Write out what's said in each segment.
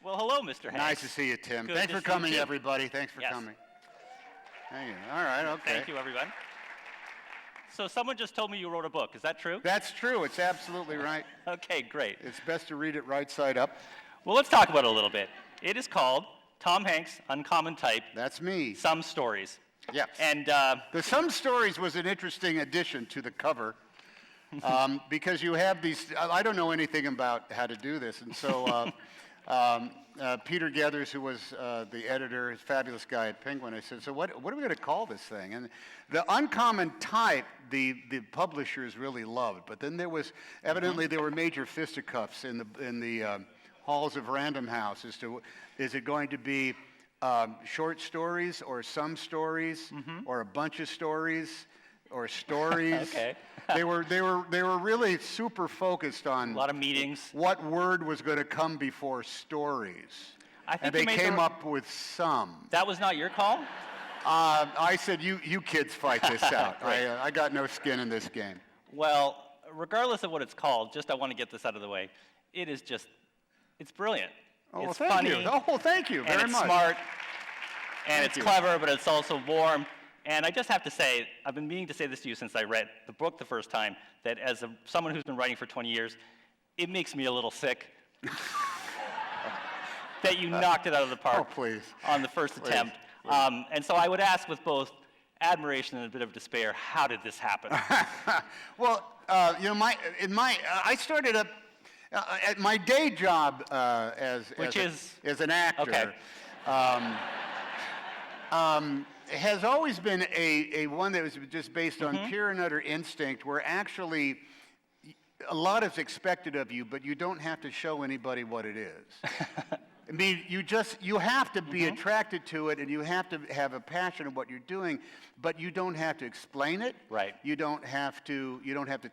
Well, hello, Mr. Hanks. Nice to see you, Tim. Good Thanks to for see you, coming, too. everybody. Thanks for Yes. coming. Thank you. All right, okay. Thank you, everyone. So someone just told me you wrote a book. Is that true? That's true. It's absolutely right. Okay, great. It's best to read it right side up. Well, let's talk about it a little bit. It is called Tom Hanks' Uncommon Type, That's me. Some Stories. Yes. And The Some Stories was an interesting addition to the cover because you have these, I don't know anything about how to do this, and so Peter Gathers, who was the editor, is a fabulous guy at Penguin, I said, so what are we going to call this thing? And the Uncommon Type, the publishers really loved, but then there was, evidently there were major fisticuffs in the halls of Random House as to, is it going to be short stories or some stories or a bunch of stories or stories? Okay. They were really super focused on a lot of meetings. what word was going to come before stories. I think And they you made came up with some. That was not your call? I said, you kids fight this out. I got no skin in this game. Well, regardless of what it's called, just I want to get this out of the way. It is just, it's brilliant. Oh, it's well, thank funny, you. Oh, well, thank you and very it's much. smart, and Thank it's you. clever, but it's also warm. And I just have to say, I've been meaning to say this to you since I read the book the first time, that as someone who's been writing for 20 years, it makes me a little sick that you knocked it out of the park Oh, please. on the first attempt. And so I would ask with both admiration and a bit of despair, how did this happen? Well, you know, I started up at my day job as an actor. Okay. Has always been a one that was just based on pure and utter instinct, where actually a lot is expected of you, but you don't have to show anybody what it is. I mean, you have to be attracted to it, and you have to have a passion of what you're doing, but you don't have to explain it. Right. You don't have to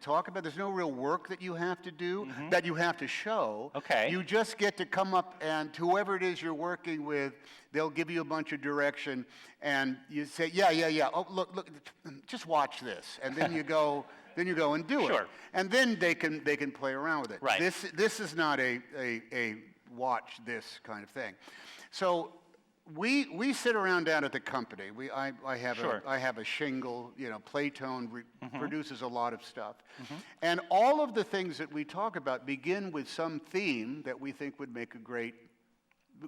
talk about it. There's no real work that you have to do, that you have to show. Okay. You just get to come up, and whoever it is you're working with, they'll give you a bunch of direction, and you say, yeah. Oh, look, just watch this, and then you go. Then you go and do Sure. it, and then they can play around with it. Right. This is not a watch this kind of thing. So we sit around down at the company. I have a shingle. You know, Playtone produces a lot of stuff, and all of the things that we talk about begin with some theme that we think would make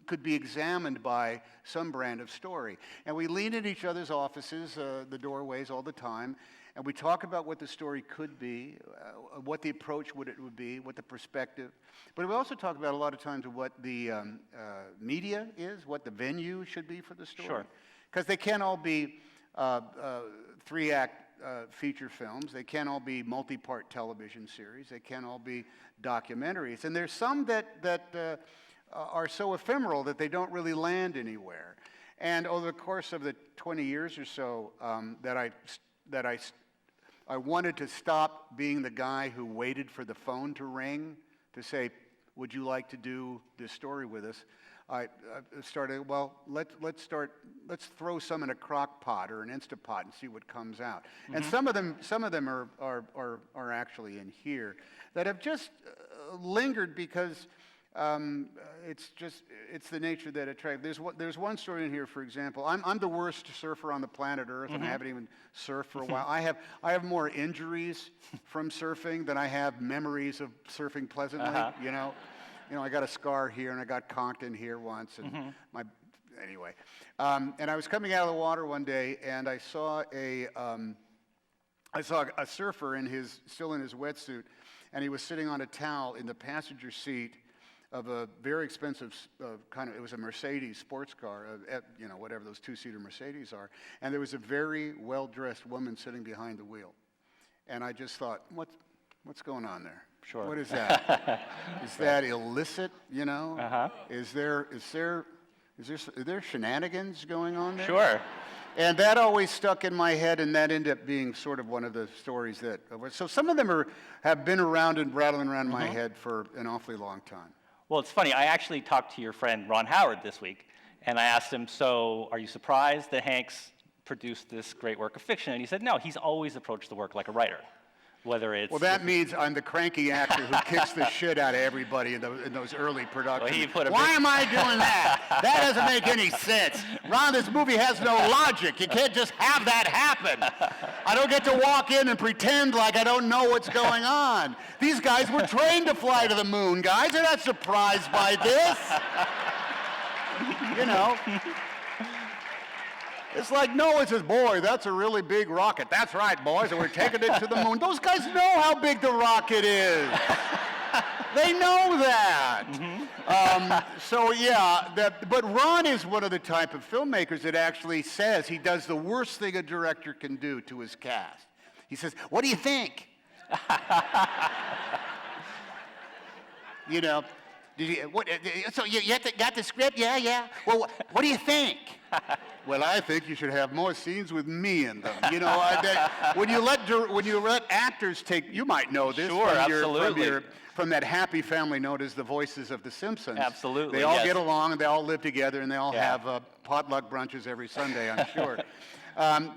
could be examined by some brand of story. And we lean in each other's offices, the doorways all the time, and we talk about what the story could be, what the approach would be, what the perspective. But we also talk about a lot of times what the media is, what the venue should be for the story. Sure. Because they can't all be three-act feature films. They can't all be multi-part television series. They can't all be documentaries. And there's some that are so ephemeral that they don't really land anywhere. And over the course of the 20 years or so that I wanted to stop being the guy who waited for the phone to ring to say, would you like to do this story with us? I started, well, let's throw some in a crock pot or an Instapot and see what comes out. And some of them are actually in here that have just lingered because it's the nature that attracts. There's one story in here, for example. I'm the worst surfer on the planet Earth, and I haven't even surfed for a while. I have more injuries from surfing than I have memories of surfing pleasantly. You know, I got a scar here, and I got conked in here once, and anyway. And I was coming out of the water one day, and I saw a surfer still in his wetsuit, and he was sitting on a towel in the passenger seat of a very expensive it was a Mercedes sports car, whatever those two-seater Mercedes are. And there was a very well-dressed woman sitting behind the wheel. And I just thought, what's going on there? Sure. What is that? Is that illicit, you know? Is there shenanigans going on there? Sure. And that always stuck in my head, and that ended up being sort of one of the stories that. So some of them have been around and rattling around my head for an awfully long time. Well, it's funny. I actually talked to your friend Ron Howard this week, and I asked him, so are you surprised that Hanks produced this great work of fiction? And he said, no, he's always approached the work like a writer, whether it's... Well, that means I'm the cranky actor who kicks the shit out of everybody in those early productions. he put a Why big- am I doing that? That doesn't make any sense. Ron, this movie has no logic. You can't just have that happen. I don't get to walk in and pretend like I don't know what's going on. These guys were trained to fly to the moon, guys. They're not surprised by this. You know. It's like Noah says, boy, that's a really big rocket. That's right, boys, and we're taking it to the moon. Those guys know how big the rocket is. They know that. So yeah, but Ron is one of the type of filmmakers that actually says he does the worst thing a director can do to his cast. He says, what do you think? You know, so you got the script? Yeah. Well, what do you think? Well, I think you should have more scenes with me in them. You know, when you let actors take, you might know this Sure, absolutely. from that happy family known as the voices of The Simpsons. Absolutely, They all yes. get along and they all live together and they all Yeah. have potluck brunches every Sunday, I'm sure.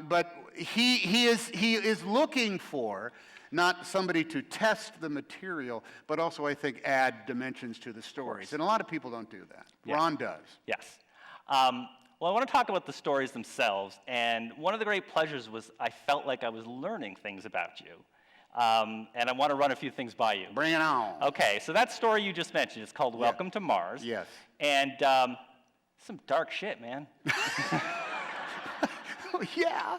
But he is looking for not somebody to test the material, but also, I think, add dimensions to the stories. And a lot of people don't do that. Yes. Ron does. Yes. Well, I want to talk about the stories themselves, and one of the great pleasures was I felt like I was learning things about you, and I want to run a few things by you. Bring it on. Okay, so that story you just mentioned is called Welcome to Mars. Yes. And some dark shit, man. Yeah.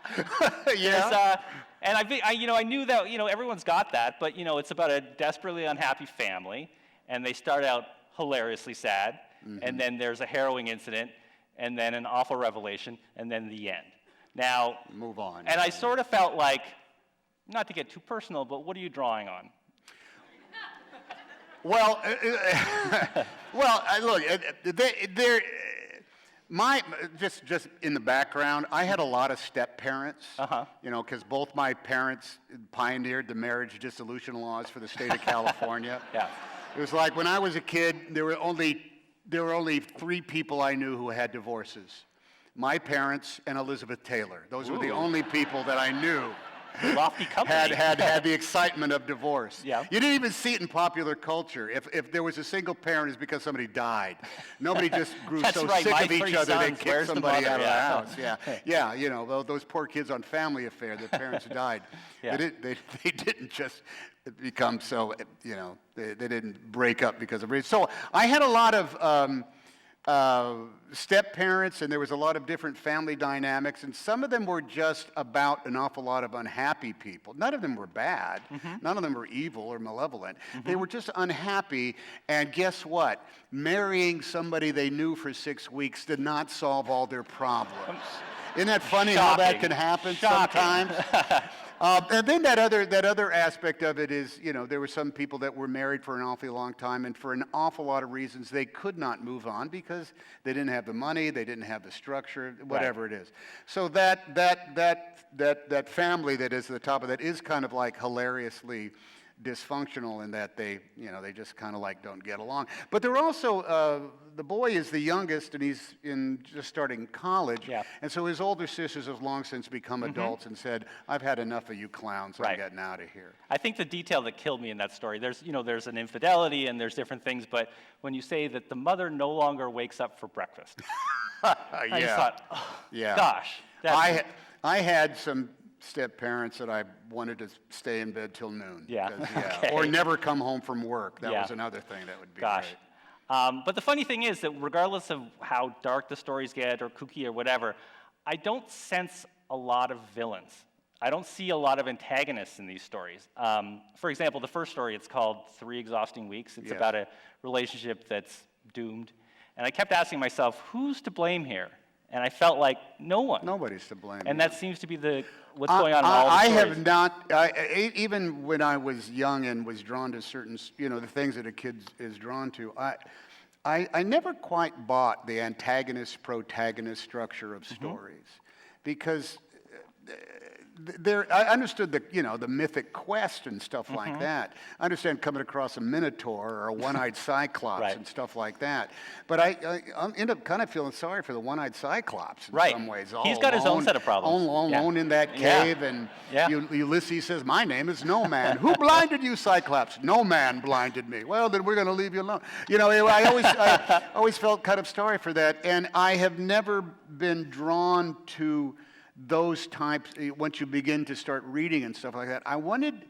There's, and I knew that, everyone's got that, but, it's about a desperately unhappy family, and they start out hilariously sad, and then there's a harrowing incident, and then an awful revelation, and then the end. Now, Move on. And I sort of felt like, not to get too personal, but what are you drawing on? Well, look, just in the background, I had a lot of step parents. Because both my parents pioneered the marriage dissolution laws for the state of California. Yeah. It was like when I was a kid, there were only 3 people I knew who had divorces: my parents and Elizabeth Taylor. Those were the only people that I knew Lofty company. had the excitement of divorce. Yeah. You didn't even see it in popular culture. If there was a single parent, it's because somebody died. Nobody just grew That's so right, sick my of each 3 other they sons, kicked where's the somebody mother? out of Yeah. the house. Yeah, those poor kids on Family Affair, their parents died. Yeah. They didn't just become so, they didn't break up because of race. So I had a lot of step parents, and there was a lot of different family dynamics, and some of them were just about an awful lot of unhappy people. None of them were bad. None of them were evil or malevolent. They were just unhappy, and guess what? Marrying somebody they knew for 6 weeks did not solve all their problems. Isn't that funny how that can happen sometimes? And then that other aspect of it is, there were some people that were married for an awfully long time, and for an awful lot of reasons, they could not move on because they didn't have the money, they didn't have the structure, whatever it is. So that family that is at the top of that is kind of like hilariously dysfunctional in that they just kind of like don't get along. But they're also, the boy is the youngest and he's just starting college. Yeah. And so his older sisters have long since become adults and said, I've had enough of you clowns, I'm getting out of here. I think the detail that killed me in that story, there's an infidelity and there's different things, but when you say that the mother no longer wakes up for breakfast, I just thought, gosh. I had some step parents that I wanted to stay in bed till noon. Yeah. Okay. Or never come home from work. That was another thing that would be great. But the funny thing is that regardless of how dark the stories get or kooky or whatever, I don't sense a lot of villains. I don't see a lot of antagonists in these stories. For example, the first story, it's called 3 Exhausting Weeks. It's about a relationship that's doomed. And I kept asking myself, who's to blame here? And I felt like no one. Nobody's to blame. And that seems to be what's going on in all the stories. I have not, even when I was young and was drawn to certain, the things that a kid is drawn to, I never quite bought the antagonist-protagonist structure of stories. Because I understood the mythic quest and stuff like that. I understand coming across a minotaur or a one-eyed cyclops Right. and stuff like that. But I end up kind of feeling sorry for the one-eyed cyclops in Right. some ways. He's got his own set of problems. Alone in that Yeah. cave, and Yeah. Ulysses says, "My name is No Man." "Who blinded you, Cyclops?" "No man blinded me." "Well, then we're going to leave you alone." I always felt kind of sorry for that, and I have never been drawn to those types. Once you begin to start reading and stuff like that, I wanted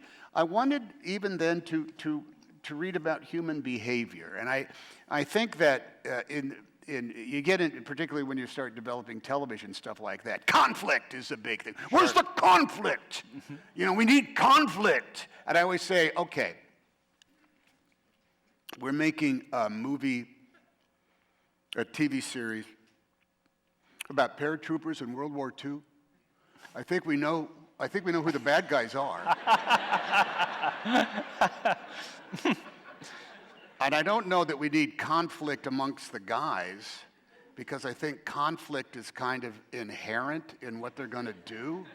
even then to read about human behavior, and I think that you get in, particularly when you start developing television stuff like that, conflict is a big thing. Where's the conflict? We need conflict, and I always say, okay, we're making a TV series about paratroopers in World War II. I think we know who the bad guys are. And I don't know that we need conflict amongst the guys, because I think conflict is kind of inherent in what they're going to do.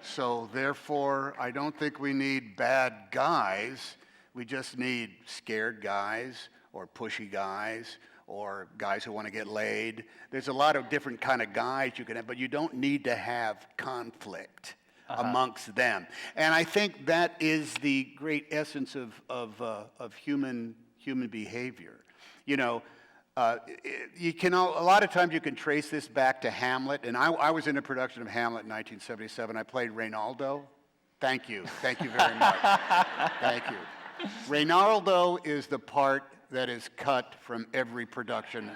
So therefore, I don't think we need bad guys. We just need scared guys or pushy guys or guys who want to get laid. There's a lot of different kind of guys you can have, but you don't need to have conflict amongst them. And I think that is the great essence of human behavior. You can a lot of times you can trace this back to Hamlet, and I was in a production of Hamlet in 1977. I played Reynaldo. Thank you very much. Thank you. Reynaldo is the part that is cut from every production.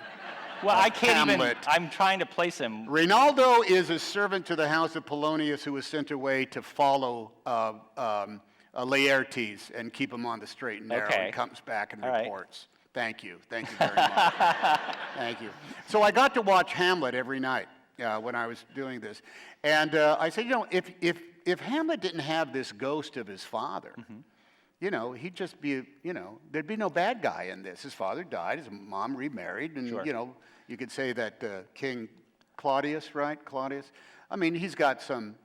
Well, I can't Hamlet. I'm trying to place him. Reynaldo is a servant to the house of Polonius who was sent away to follow Laertes and keep him on the straight and narrow, Okay. and comes back and All right. reports. Thank you very much. Thank you. So I got to watch Hamlet every night when I was doing this. And I said, if Hamlet didn't have this ghost of his father, he'd just be, there'd be no bad guy in this. His father died, his mom remarried, and, Sure. You could say that King Claudius, right? Claudius. I mean, he's got some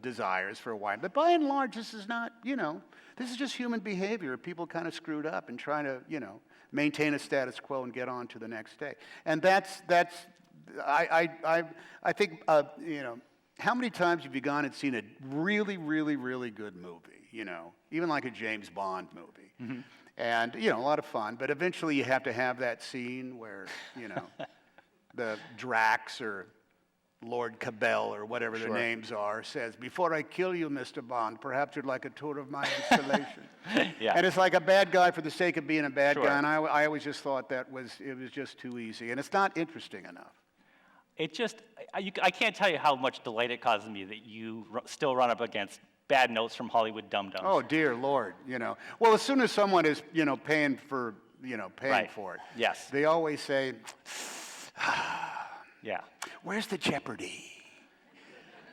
desires for a wife, but by and large, this is not, this is just human behavior. People kind of screwed up and trying to, maintain a status quo and get on to the next day. And I think, how many times have you gone and seen a really, really, really good movie, even like a James Bond movie? Mm-hmm. And, a lot of fun, but eventually you have to have that scene where, the Drax or Lord Cabell or whatever their Sure. names are says, "Before I kill you, Mr. Bond, perhaps you'd like a tour of my installation." Yeah. And it's like a bad guy for the sake of being a bad Sure. guy, and I always just thought it was just too easy, and it's not interesting enough. It just, I can't tell you how much delight it causes me that you still run up against bad notes from Hollywood dum-dums. Oh, dear Lord, Well, as soon as someone is, paying for, Right. for it, Yes. they always say, Yeah. "Where's the jeopardy?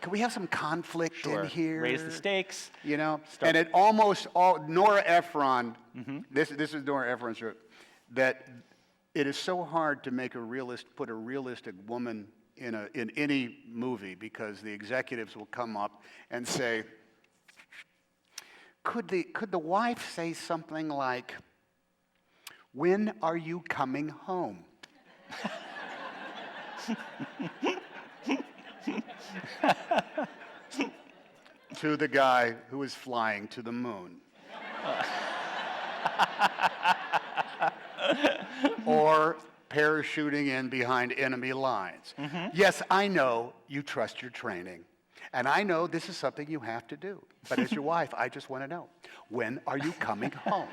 Can we have some conflict Sure. in here?" Raise the stakes. And it almost all, Nora Ephron, this is Nora Ephron's, that it is so hard to put a realistic woman in any movie, because the executives will come up and say, could the wife say something like, "When are you coming home?" To the guy who is flying to the moon. Or parachuting in behind enemy lines. Yes, I know you trust your training. And I know this is something you have to do. But as your wife, I just want to know, when are you coming home?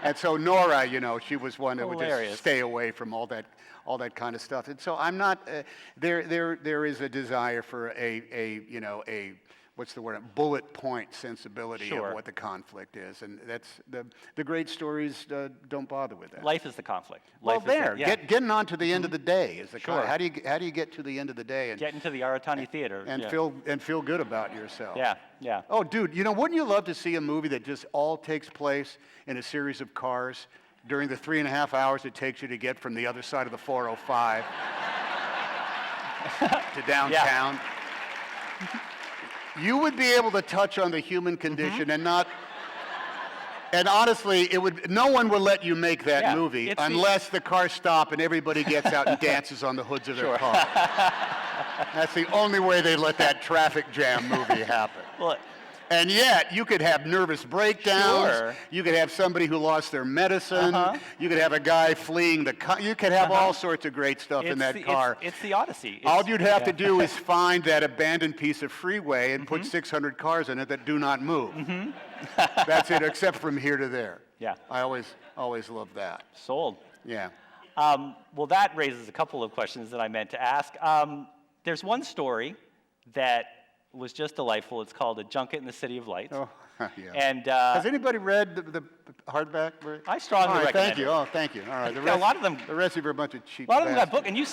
And so Nora, she was one that would Hilarious. just stay away from all that kind of stuff. And so I'm not. There is a desire for a what's the word? A bullet point sensibility Sure. of what the conflict is, and that's the great stories don't bother with that. Life is the conflict. Well, Life is there, yeah. getting on to the end of the day is the Sure. how do you get to the end of the day and Get into the Aratani Theater. and yeah. feel good about yourself? Yeah, yeah. Oh, dude, wouldn't you love to see a movie that just all takes place in a series of cars during the 3.5 hours it takes you to get from the other side of the 405 to downtown? you would be able to touch on the human condition and not. And honestly, no one will let you make that movie unless the cars stop and everybody gets out and dances on the hoods of their car. That's the only way they let that traffic jam movie happen. Well, and yet, you could have nervous breakdowns. Sure. You could have somebody who lost their medicine. You could have a guy fleeing the car. You could have all sorts of great stuff in that car. It's the Odyssey. All you'd have to do is find that abandoned piece of freeway and put 600 cars in it that do not move. That's it, except from here to there. Yeah. I always loved that. Sold. Yeah. Well, that raises a couple of questions that I meant to ask. There's one story that was just delightful. It's called A Junket in the City of Lights. Oh, yeah. And has anybody read the hardback? I strongly recommend thank you. it. Oh, thank you. All right. A lot of them. The rest of you are a bunch of cheap. A lot of them got bastards. book, and you.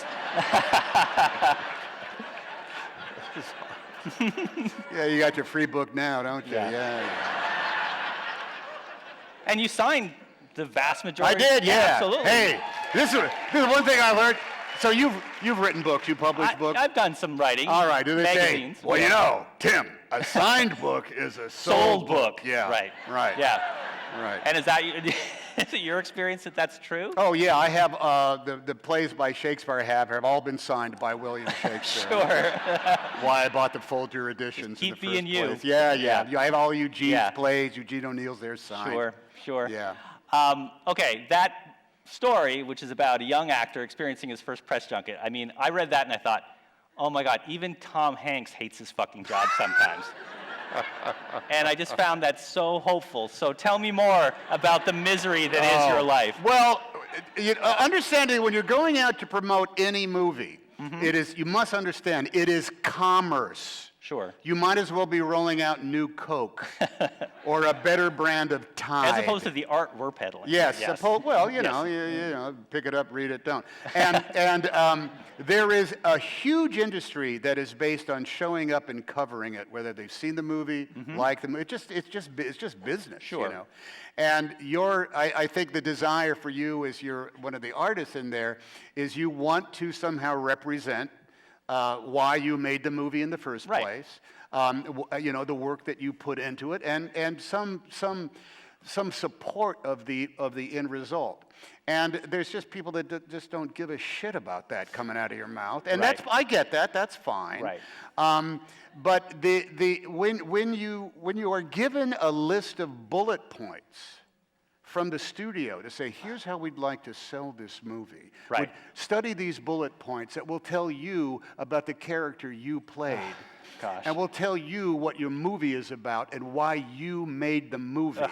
Yeah, you got your free book now, don't you? Yeah. And you signed the vast majority. I did, yeah. Absolutely. Hey, this is one thing I learned. So you've written books, you published books. I've done some writing. All right. Do they magazines. say? Well, you know, Tim, a signed book is a sold book. Yeah. Right. Right. Yeah. Right. And is it your experience that that's true? Oh yeah, I have the plays by Shakespeare I have all been signed by William Shakespeare. Sure. Why I bought the Folger editions. Keep in the first being you. place. Yeah. I have all Eugene's Yeah. plays. Eugene O'Neill's there signed. Sure. Yeah. Okay, that story, which is about a young actor experiencing his first press junket. I mean, I read that and I thought, oh my God, even Tom Hanks hates his fucking job sometimes. And I just found that so hopeful. So tell me more about the misery that is your life. Well, understanding when you're going out to promote any movie, you must understand, it is commerce. Sure. You might as well be rolling out new Coke or a better brand of Tide. As opposed to the art we're peddling. Yes. Well, you know, pick it up, read it, don't. And there is a huge industry that is based on showing up and covering it, whether they've seen the movie, like the movie. It's just business. Sure. You know. And I think the desire for you, as you're one of the artists in there, is you want to somehow represent why you made the movie in the first place, you know, the work that you put into it, and some support of the end result. And there's just people that just don't give a shit about that coming out of your mouth, and I get that. That's fine. Right. But when you are given a list of bullet points from the studio to say, here's how we'd like to sell this movie. Right. Study these bullet points that will tell you about the character you played. Gosh. And will tell you what your movie is about and why you made the movie.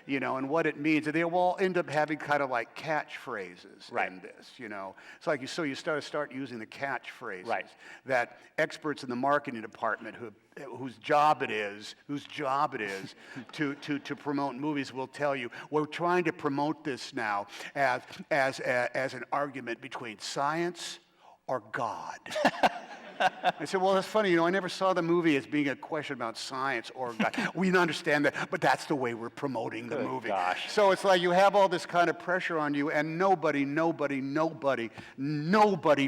You know, and what it means. And they will all end up having kind of like catchphrases in this, you know. It's like you start using the catchphrases that experts in the marketing department whose job it is to promote movies will tell you, we're trying to promote this now as an argument between science or God. I said, well, that's funny. You know, I never saw the movie as being a question about science or God. We understand that, but that's the way we're promoting the movie. Gosh. So it's like you have all this kind of pressure on you, and nobody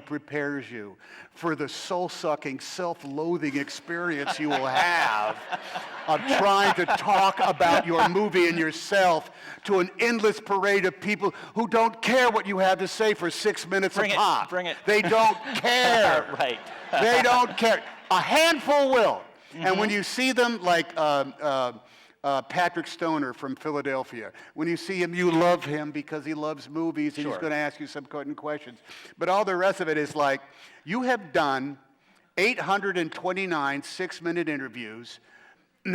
prepares you for the soul-sucking, self-loathing experience you will have of trying to talk about your movie and yourself to an endless parade of people who don't care what you have to say for 6 minutes a pop. Bring it. They don't care. Right. They don't care. A handful will. And when you see them like Patrick Stoner from Philadelphia, when you see him, you love him because he loves movies and he's going to ask you some important questions. But all the rest of it is like, you have done 829 6-minute interviews,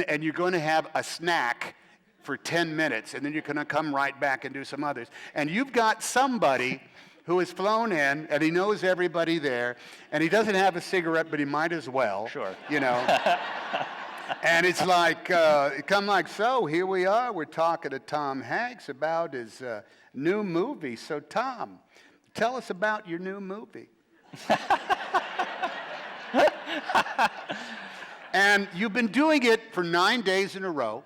and you're going to have a snack for 10 minutes, and then you're going to come right back and do some others. And you've got somebody who has flown in, and he knows everybody there, and he doesn't have a cigarette, but he might as well. Sure. You know. And it's like, come like, so here we are. We're talking to Tom Hanks about his new movie. So, Tom, tell us about your new movie. And you've been doing it for 9 days in a row.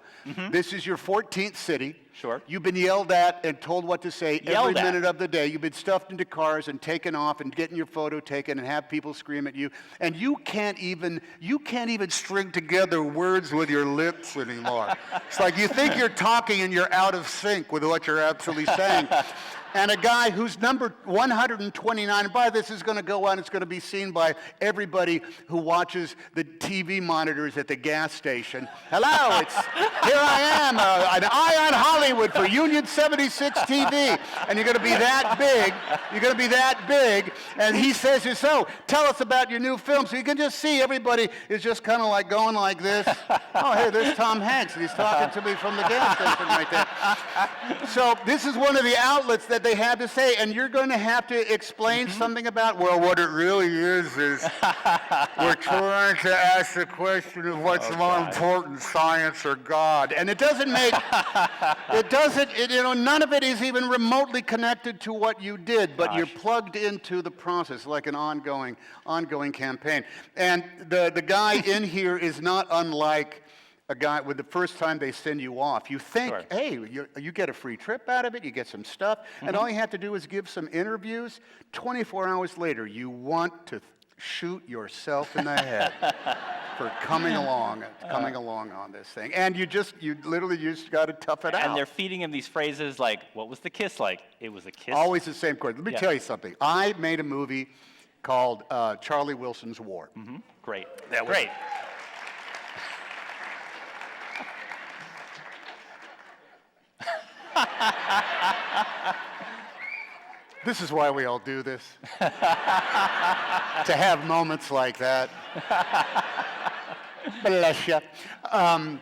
This is your 14th city. Sure. You've been yelled at and told what to say every Yelled at. minute of the day. You've been stuffed into cars and taken off and getting your photo taken and have people scream at you. And you can't even string together words with your lips anymore. It's like you think you're talking and you're out of sync with what you're actually saying. And a guy who's number 129, and by this is going to go on, it's going to be seen by everybody who watches the TV monitors at the gas station. Hello, here I am, an eye on Hollywood for Union 76 TV. And you're going to be that big. You're going to be that big. And he says, so, tell us about your new film. So you can just see everybody is just kind of like going like this. Oh, hey, there's Tom Hanks, and he's talking to me from the gas station right there. So this is one of the outlets that they have to say, and you're going to have to explain something about, well, what it really is we're trying to ask the question of what's more important, science or God. And it doesn't make, none of it is even remotely connected to what you did, but you're plugged into the process like an ongoing campaign. And the guy in here is not unlike a guy with the first time they send you off. You think, hey, you get a free trip out of it, you get some stuff, and all you have to do is give some interviews. 24 hours later, you want to shoot yourself in the head for coming along on this thing. And you literally just got to tough it out. And they're feeding him these phrases like, what was the kiss like? It was a kiss. Always the same chord. Let me tell you something. I made a movie called Charlie Wilson's War. Great. Great. This is why we all do this. To have moments like that. Bless you. And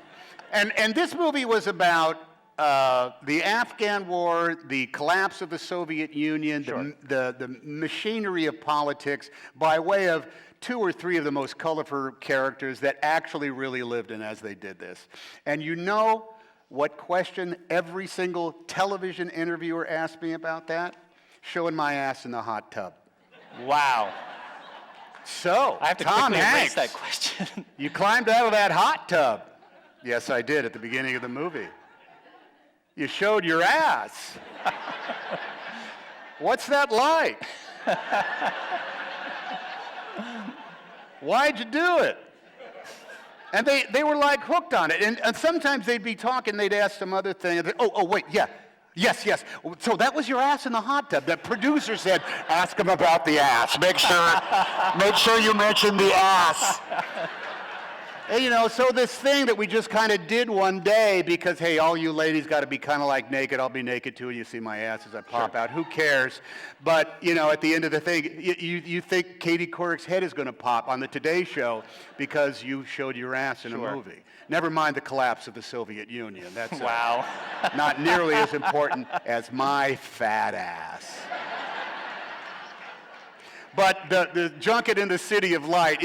this movie was about the Afghan War, the collapse of the Soviet Union, the machinery of politics, by way of 2 or 3 of the most colorful characters that actually really lived in as they did this. And you know what question every single television interviewer asked me about that? Showing my ass in the hot tub. Wow. So, I have to Tom quickly erase Hanks, that question. you climbed out of that hot tub. Yes, I did at the beginning of the movie. You showed your ass. What's that like? Why'd you do it? And they were like hooked on it. And sometimes they'd be talking, they'd ask some other thing. And wait, yeah. Yes. So that was your ass in the hot tub. The producer said, ask him about the ass. Make sure you mention the ass. And, so this thing that we just kind of did one day because, hey, all you ladies got to be kind of like naked. I'll be naked too. You see my ass as I pop out. Who cares? But, at the end of the thing, you think Katie Couric's head is going to pop on the Today Show because you showed your ass in a movie. Never mind the collapse of the Soviet Union. That's wow. Not nearly as important as my fat ass. But the junket in the City of Light,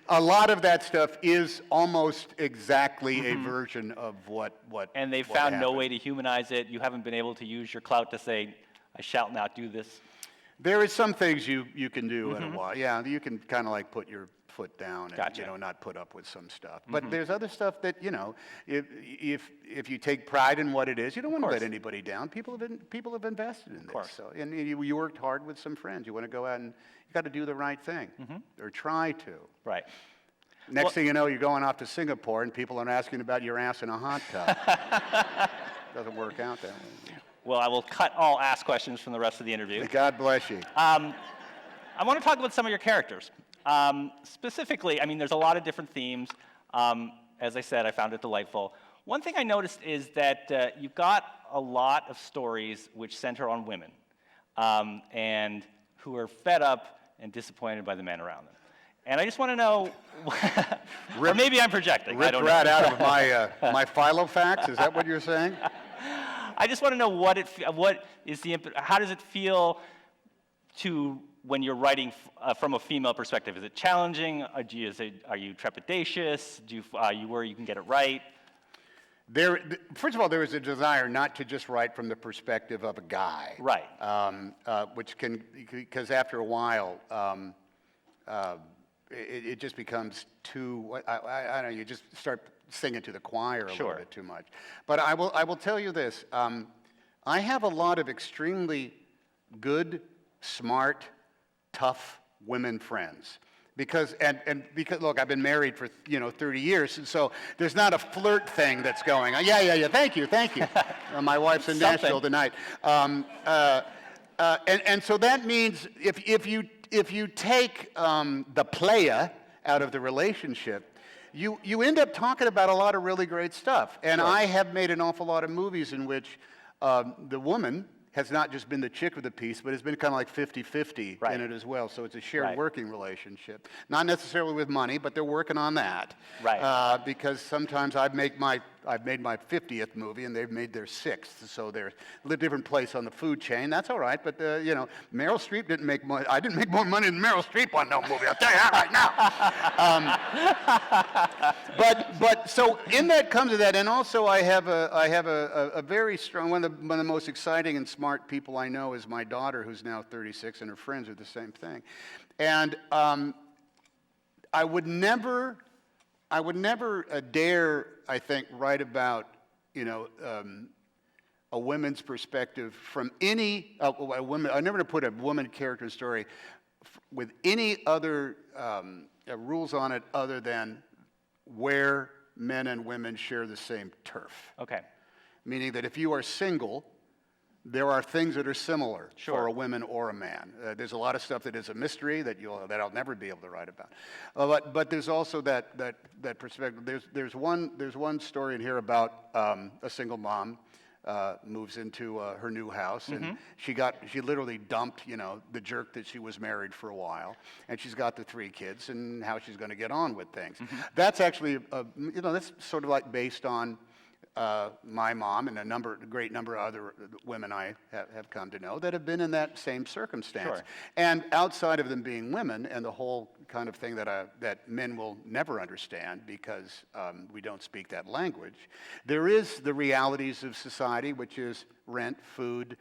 a lot of that stuff is almost exactly a version of what And they've found no way to humanize it. You haven't been able to use your clout to say, I shall not do this. There is some things you can do in a while. Yeah, you can kind of like put your foot down and not put up with some stuff. But there's other stuff that if you take pride in what it is, you don't want to let anybody down. People have invested in this. So, and you worked hard with some friends. You want to go out and you got to do the right thing or try to. Right. Next thing you know, you're going off to Singapore and people are asking about your ass in a hot tub. Doesn't work out that way. Well, I will cut all ass questions from the rest of the interview. God bless you. I want to talk about some of your characters. Specifically, there's a lot of different themes. As I said, I found it delightful. One thing I noticed is that you've got a lot of stories which center on women and who are fed up and disappointed by the men around them. And I just want to know, or maybe I'm projecting. I don't know. Ripped right out of my Filofax? Is that what you're saying? I just want to know how does it feel when you're writing from a female perspective? Is it challenging? Are you trepidatious? Are you worry you can get it right? First of all, there is a desire not to just write from the perspective of a guy. Right. Because after a while, it just becomes too, I don't know, you just start singing to the choir a little Sure. bit too much. But I will tell you this, I have a lot of extremely good, smart, tough women friends. Because look, I've been married for 30 years, and so there's not a flirt thing that's going on. Yeah. Thank you. My wife's in Nashville tonight, and so that means if you take the playa out of the relationship, you end up talking about a lot of really great stuff. And Sure. I have made an awful lot of movies in which the woman has not just been the chick of the piece, but it's been kind of like 50-50 Right. in it as well. So it's a shared Right. working relationship. Not necessarily with money, but they're working on that. Right. Because sometimes I've made my 50th movie and they've made their 6th. So they're a different place on the food chain. That's all right. But, Meryl Streep didn't make money. I didn't make more money than Meryl Streep on no movie. I'll tell you that right now. But so in that comes to that. And also I have a very strong, one of the most exciting and smart people I know is my daughter, who's now 36, and her friends are the same thing. And I would never dare, I think, write about, a women's perspective from any a woman. I never put a woman character story with any other rules on it other than where men and women share the same turf. Okay. Meaning that if you are single, there are things that are similar Sure. for a woman or a man. There's a lot of stuff that is a mystery that I'll never be able to write about. But there's also that perspective. There's one story in here about a single mom moves into her new house, and she literally dumped the jerk that she was married for a while, and she's got the 3 kids and how she's going to get on with things. That's actually that's sort of like based on my mom and a great number of other women I have come to know that have been in that same circumstance. Sure. And outside of them being women and the whole kind of thing that men will never understand because we don't speak that language, there is the realities of society, which is rent, food,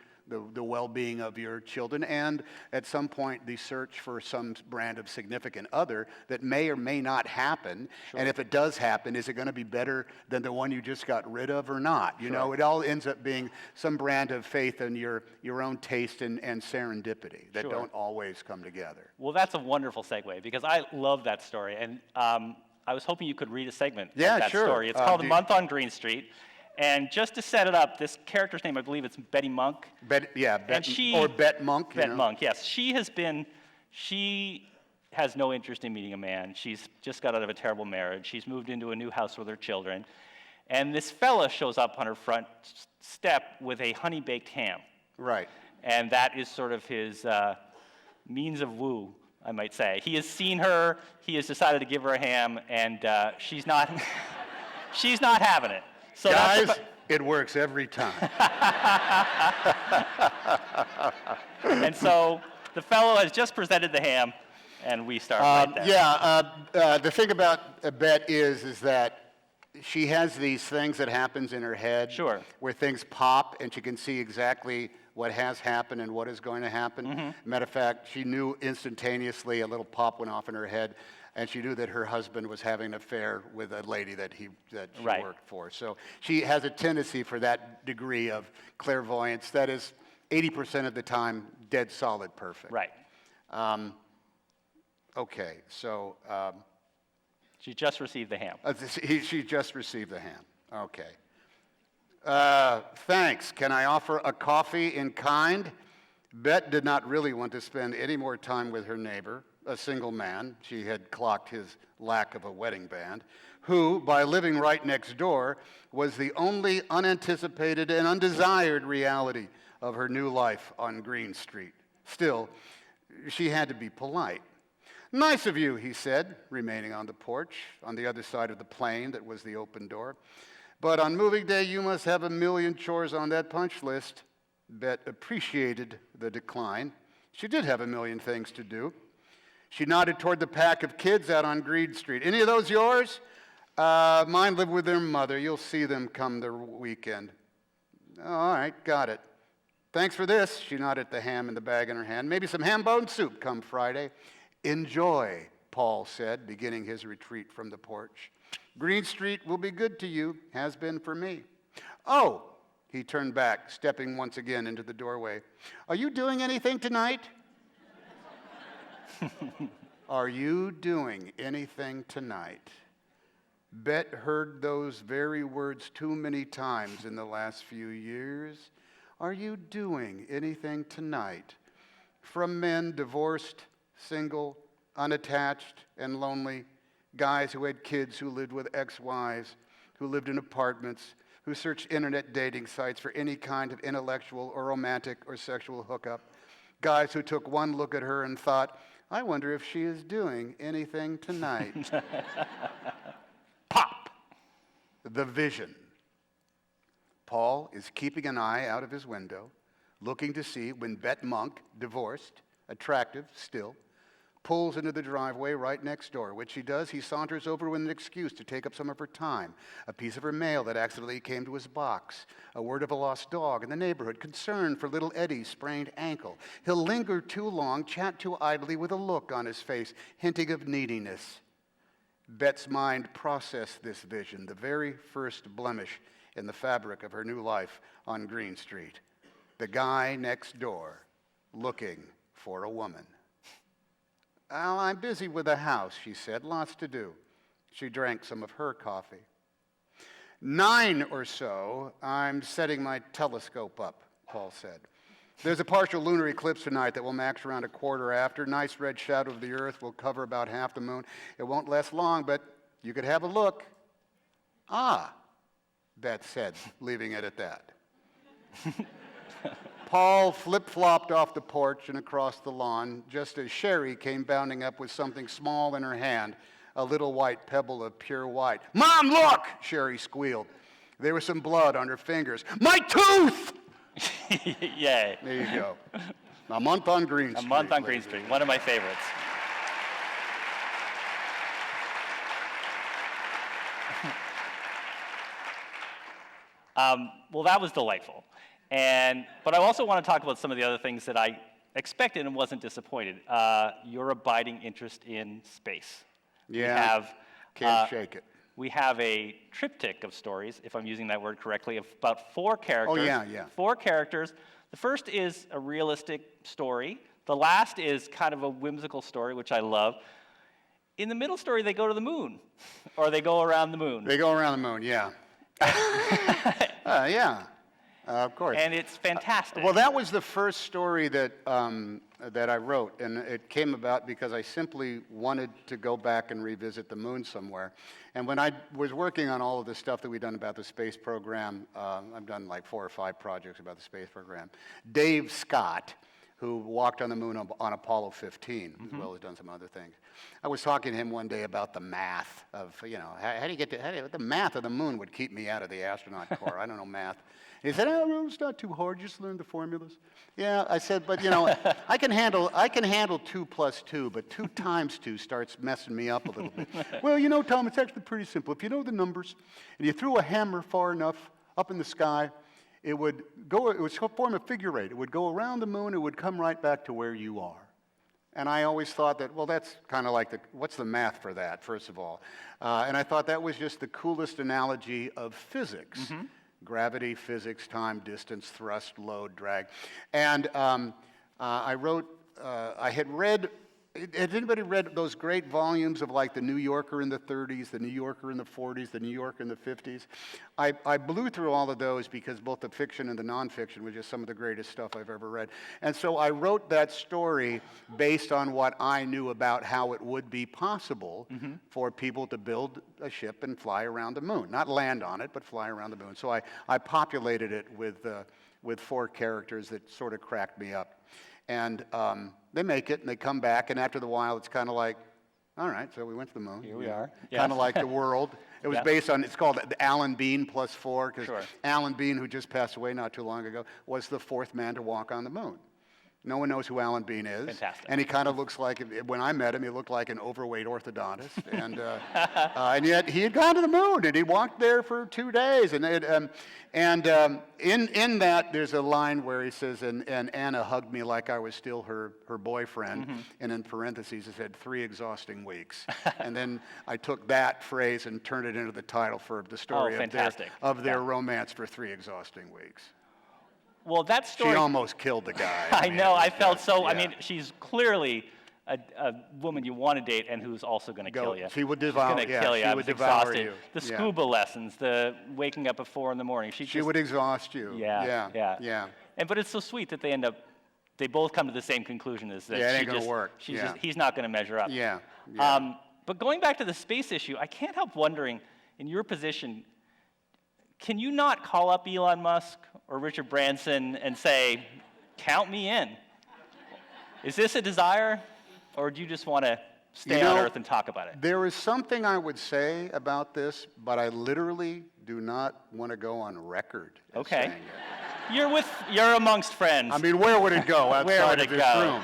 the well-being of your children, and at some point the search for some brand of significant other that may or may not happen. Sure. And if it does happen, is it going to be better than the one you just got rid of or not? Sure. It all ends up being some brand of faith in your own taste and serendipity that Sure. don't always come together. Well, that's a wonderful segue because I love that story, and I was hoping you could read a segment Yeah, of that sure. story. It's called A Month on Green Street. And just to set it up, this character's name, I believe it's Betty Monk. Bet Monk. Bet Monk, yes. She has no interest in meeting a man. She's just got out of a terrible marriage. She's moved into a new house with her children. And this fella shows up on her front step with a honey-baked ham. Right. And that is sort of his means of woo, I might say. He has seen her, he has decided to give her a ham, and she's not having it. So guys, it works every time. And so the fellow has just presented the ham, and we start right there. The thing about Bet is that she has these things that happens in her head. Sure. Where things pop, and she can see exactly what has happened and what is going to happen. Matter of fact, she knew instantaneously a little pop went off in her head, and she knew that her husband was having an affair with a lady that she Right. worked for. So she has a tendency for that degree of clairvoyance that is 80% of the time dead solid perfect. Right. Okay, so She just received the ham. she just received the ham. Okay. Thanks. Can I offer a coffee in kind? Bet did not really want to spend any more time with her neighbor, a single man. She had clocked his lack of a wedding band, who, by living right next door, was the only unanticipated and undesired reality of her new life on Green Street. Still, she had to be polite. Nice of you, he said, remaining on the porch, on the other side of the plane that was the open door. But on moving day, you must have a million chores on that punch list. Bet appreciated the decline. She did have a million things to do. She nodded toward the pack of kids out on Green Street. Any of those yours? Mine live with their mother. You'll see them come the weekend. All right, got it. Thanks for this. She nodded at the ham in the bag in her hand. Maybe some ham bone soup come Friday. Enjoy, Paul said, beginning his retreat from the porch. Green Street will be good to you, has been for me. Oh, he turned back, stepping once again into the doorway. Are you doing anything tonight? Are you doing anything tonight? Bet heard those very words too many times in the last few years. Are you doing anything tonight? From men divorced, single, unattached, and lonely, guys who had kids who lived with ex-wives, who lived in apartments, who searched internet dating sites for any kind of intellectual or romantic or sexual hookup, guys who took one look at her and thought, I wonder if she is doing anything tonight. Pop! The vision. Paul is keeping an eye out of his window, looking to see when Bet Monk, divorced, attractive still, pulls into the driveway right next door, which he does. He saunters over with an excuse to take up some of her time, a piece of her mail that accidentally came to his box, a word of a lost dog in the neighborhood, concern for little Eddie's sprained ankle. He'll linger too long, chat too idly with a look on his face, hinting of neediness. Bet's mind processed this vision, the very first blemish in the fabric of her new life on Green Street. The guy next door looking for a woman. Well, I'm busy with the house, she said. Lots to do. She drank some of her coffee. 9 or so, I'm setting my telescope up, Paul said. There's a partial lunar eclipse tonight that will max around a quarter after. Nice red shadow of the Earth will cover about half the moon. It won't last long, but you could have a look. Ah, Beth said, leaving it at that. Paul flip-flopped off the porch and across the lawn, just as Sherry came bounding up with something small in her hand, a little white pebble of pure white. Mom, look! Sherry squealed. There was some blood on her fingers. My tooth! Yay. There you go. A month on Green Street. A month on Green Street, one of my favorites. Well, that was delightful. But I also want to talk about some of the other things that I expected and wasn't disappointed. Your abiding interest in space. Yeah, can't shake it. We have a triptych of stories, if I'm using that word correctly, of about 4 characters. Oh, yeah. 4 characters. The first is a realistic story. The last is kind of a whimsical story, which I love. In the middle story, they go to the moon, or they go around the moon. They go around the moon, yeah. Yeah. Of course. And it's fantastic. Well, that was the first story that I wrote, and it came about because I simply wanted to go back and revisit the moon somewhere. And when I was working on all of the stuff that we've done about the space program, I've done like 4 or 5 projects about the space program. Dave Scott, who walked on the moon on Apollo 15, as well as done some other things. I was talking to him one day about the math of, how do you get to, the math of the moon would keep me out of the astronaut corps. I don't know math. He said, oh, no, it's not too hard, just learn the formulas. Yeah, I said, but I can handle 2 plus 2, but 2 times 2 starts messing me up a little bit. Well, Tom, it's actually pretty simple. If you know the numbers, and you threw a hammer far enough up in the sky, it would form a figure 8. It would go around the moon, it would come right back to where you are. And I always thought that, well, that's kind of like what's the math for that, first of all? And I thought that was just the coolest analogy of physics. Gravity, physics, time, distance, thrust, load, drag. And I had read, has anybody read those great volumes of like the New Yorker in the 30s, the New Yorker in the 40s, the New Yorker in the 50s? I blew through all of those because both the fiction and the nonfiction was just some of the greatest stuff I've ever read. And so I wrote that story based on what I knew about how it would be possible for people to build a ship and fly around the moon. Not land on it, but fly around the moon. So I populated it with 4 characters that sort of cracked me up. And they make it, and they come back, and after the while, it's kind of like, all right, so we went to the moon. Here we are. Kind of like the world. It was based on, it's called Alan Bean plus 4, because Sure. Alan Bean, who just passed away not too long ago, was the 4th man to walk on the moon. No one knows who Alan Bean is. Fantastic. And he kind of looks like, when I met him, he looked like an overweight orthodontist. And yet he had gone to the moon, and he walked there for 2 days. And in that, there's a line where he says, and Anna hugged me like I was still her boyfriend. And in parentheses, it said 3 exhausting weeks. And then I took that phrase and turned it into the title for the story of their romance for 3 exhausting weeks. Well, that story... She almost killed the guy. I know, I felt so... Yeah. I mean, she's clearly a woman you want to date and who's also going to kill you. She would devour you. She's going to kill you. I was exhausted. You. The scuba lessons, the waking up at 4 in the morning. She would exhaust you. Yeah. But it's so sweet that they both come to the same conclusion as that. Yeah, it ain't going to work. He's not going to measure up. Yeah. But going back to the space issue, I can't help wondering, in your position, can you not call up Elon Musk or Richard Branson and say, count me in? Is this a desire, or do you just want to stay on Earth and talk about it? There is something I would say about this, but I literally do not want to go on record as saying it. You're amongst friends. I mean, where would it go outside of this room?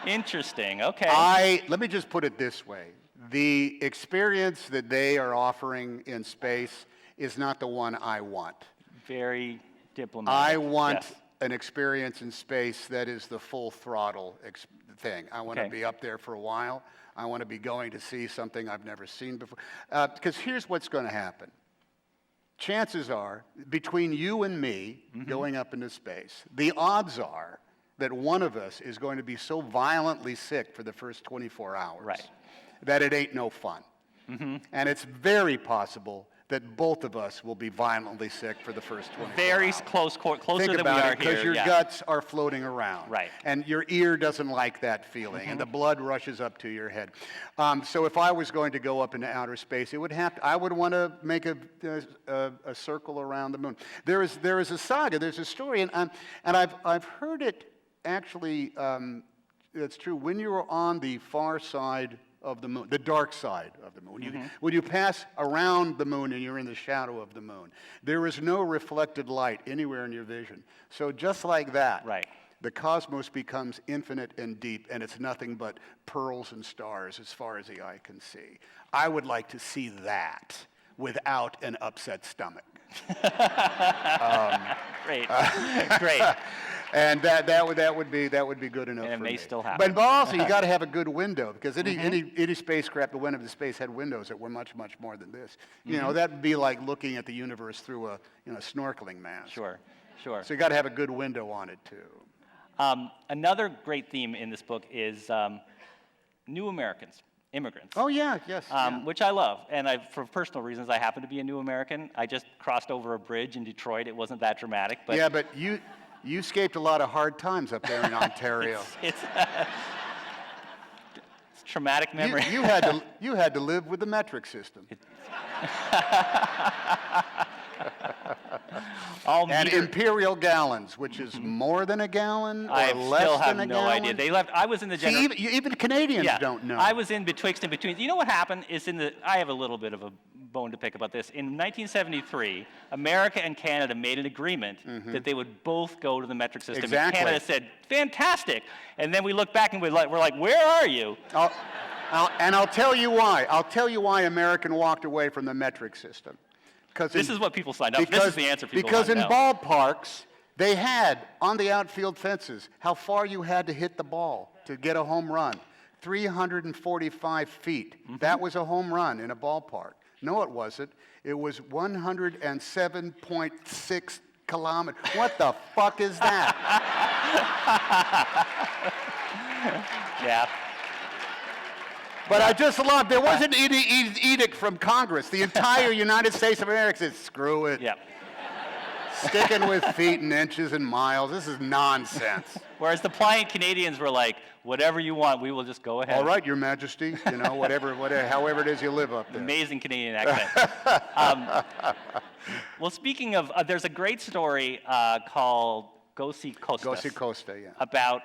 Interesting, okay. Let me just put it this way. The experience that they are offering in space is not the one I want. Very diplomatic. I want an experience in space that is the full throttle thing. I want to be up there for a while. I want to be going to see something I've never seen before. Because here's what's going to happen. Chances are, between you and me going up into space, the odds are that one of us is going to be so violently sick for the first 24 hours that it ain't no fun. And it's very possible that both of us will be violently sick for the first 24 Very hours. closer Think than we are here. because your guts are floating around. Right. And your ear doesn't like that feeling, and the blood rushes up to your head. So if I was going to go up into outer space, I would want to make a circle around the moon. There is a saga, there's a story, and I've heard it actually, it's true, when you're on the far side of the moon, the dark side of the moon. When you pass around the moon and you're in the shadow of the moon, there is no reflected light anywhere in your vision. So just like that, the cosmos becomes infinite and deep, and it's nothing but pearls and stars as far as the eye can see. I would like to see that without an upset stomach. Great. And that would be good enough. And it for may me. still happen. But also you got to have a good window, because any spacecraft that went into space had windows that were much more than this. You know, that would be like looking at the universe through a snorkeling mask. Sure. So you got to have a good window on it too. Another great theme in this book is new Americans, immigrants. Oh yeah, yes. Which I love, and for personal reasons, I happen to be a new American. I just crossed over a bridge in Detroit. It wasn't that dramatic, but yeah, but you escaped a lot of hard times up there in Ontario. It's traumatic memory. You had to live with the metric system. And imperial gallons, which is more than a gallon or less than a gallon. I still have no idea. They left. I was in the general. See, even Canadians don't know. I was in betwixt and between. You know what happened is I have a little bit of a bone to pick about this. In 1973, America and Canada made an agreement that they would both go to the metric system. Exactly. And Canada said, fantastic. And then we look back and we're like, where are you? I'll tell you why. I'll tell you why America walked away from the metric system. This is what people signed up. This is the answer people Because in want to know. ballparks, they had on the outfield fences how far you had to hit the ball to get a home run. 345 feet. That was a home run in a ballpark. No, it wasn't. It was 107.6 kilometers. What the fuck is that? Yeah. But I just love, there was an edict from Congress. The entire United States of America said, screw it. Yeah. Sticking with feet and inches and miles. This is nonsense. Whereas the pliant Canadians were like, whatever you want, we will just go ahead. All right, Your Majesty. Whatever, however it is you live up there. Amazing Canadian accent. Well, speaking of, there's a great story called Gosi Kostas. Gosi Costa, yeah. About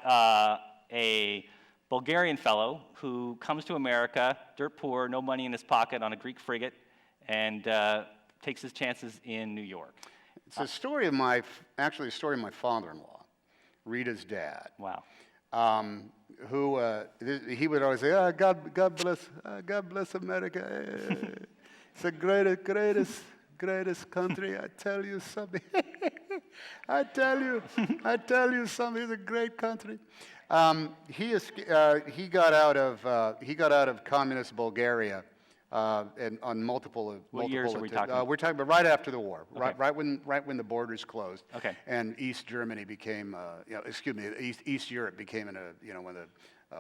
a Bulgarian fellow who comes to America, dirt poor, no money in his pocket, on a Greek frigate, and takes his chances in New York. It's a story of my father-in-law, Rita's dad. Wow. He would always say, God bless America. It's the greatest country. I tell you something. I tell you something. It's a great country. He got out of communist Bulgaria, and on multiple. What years are we talking about? We're talking about right after the war, Okay. right when the borders closed, Okay. and East Germany became, East Europe became one of the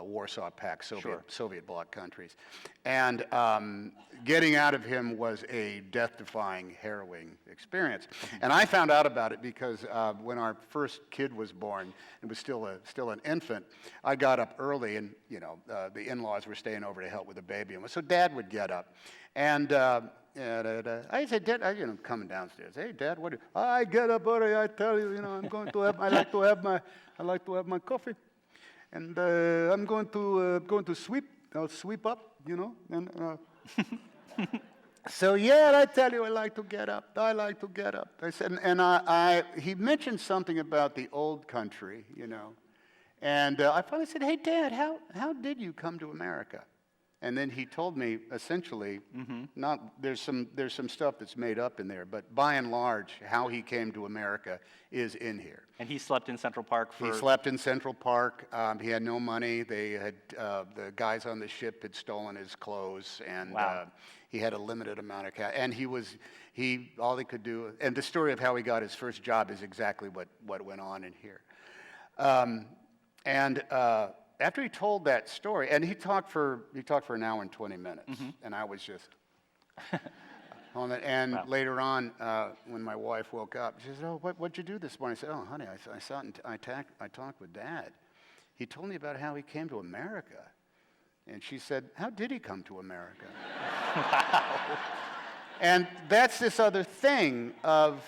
Warsaw Pact Soviet bloc countries, and getting out of him was a death-defying, harrowing experience. And I found out about it because when our first kid was born, it was still an infant. I got up early, and the in-laws were staying over to help with the baby, and so Dad would get up, and I said, Dad, coming downstairs. Hey, Dad, what? I get up early. I tell you, I'm going to have. I like to have my coffee. And I'm going to sweep. I'll sweep up, And so I tell you, I like to get up. I said, and he mentioned something about the old country, And I finally said, hey, Dad, how did you come to America? And then he told me essentially, there's some stuff that's made up in there, but by and large, how he came to America is in here. And he slept in Central Park for... He slept in Central Park. He had no money. They had the guys on the ship had stolen his clothes, and Wow. He had a limited amount of cash. And all he could do. And the story of how he got his first job is exactly what went on in here. After he told that story, and he talked for an hour and 20 minutes, and I was just on it. And Wow. later on, when my wife woke up, she said, "Oh, what'd you do this morning?" I said, "Oh, honey, I saw it. I talked with Dad. He told me about how he came to America." And she said, "How did he come to America?" Wow. And that's this other thing of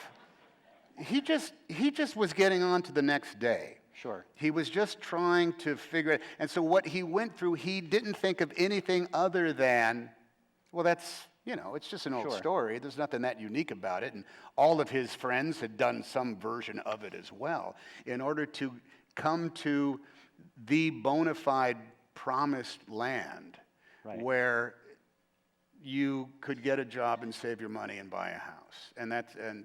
he just was getting on to the next day. Sure. He was just trying to figure it. And so what he went through, he didn't think of anything other than, well, that's, it's just an old Sure. story. There's nothing that unique about it. And all of his friends had done some version of it as well in order to come to the bona fide promised land Right. where you could get a job and save your money and buy a house. And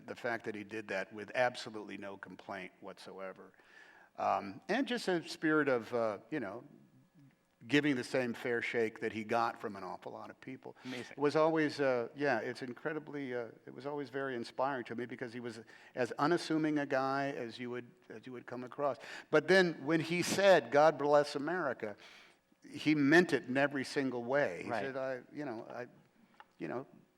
the fact that he did that with absolutely no complaint whatsoever. And just a spirit of, giving the same fair shake that he got from an awful lot of people. Amazing. It was always, it's incredibly, it was always very inspiring to me because he was as unassuming a guy as you would come across. But then when he said, "God bless America," he meant it in every single way. He Right. said,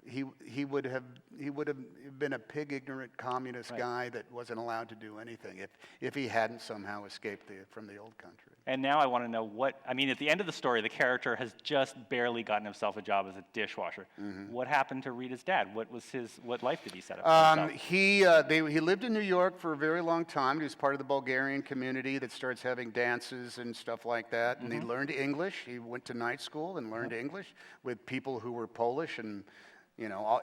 he would have been a pig-ignorant communist Right. guy that wasn't allowed to do anything if he hadn't somehow escaped from the old country. And now I want to know at the end of the story, the character has just barely gotten himself a job as a dishwasher. What happened to Rita's dad? What life did he set up for himself? He lived in New York for a very long time. He was part of the Bulgarian community that starts having dances and stuff like that. And he learned English. He went to night school and learned English with people who were Polish and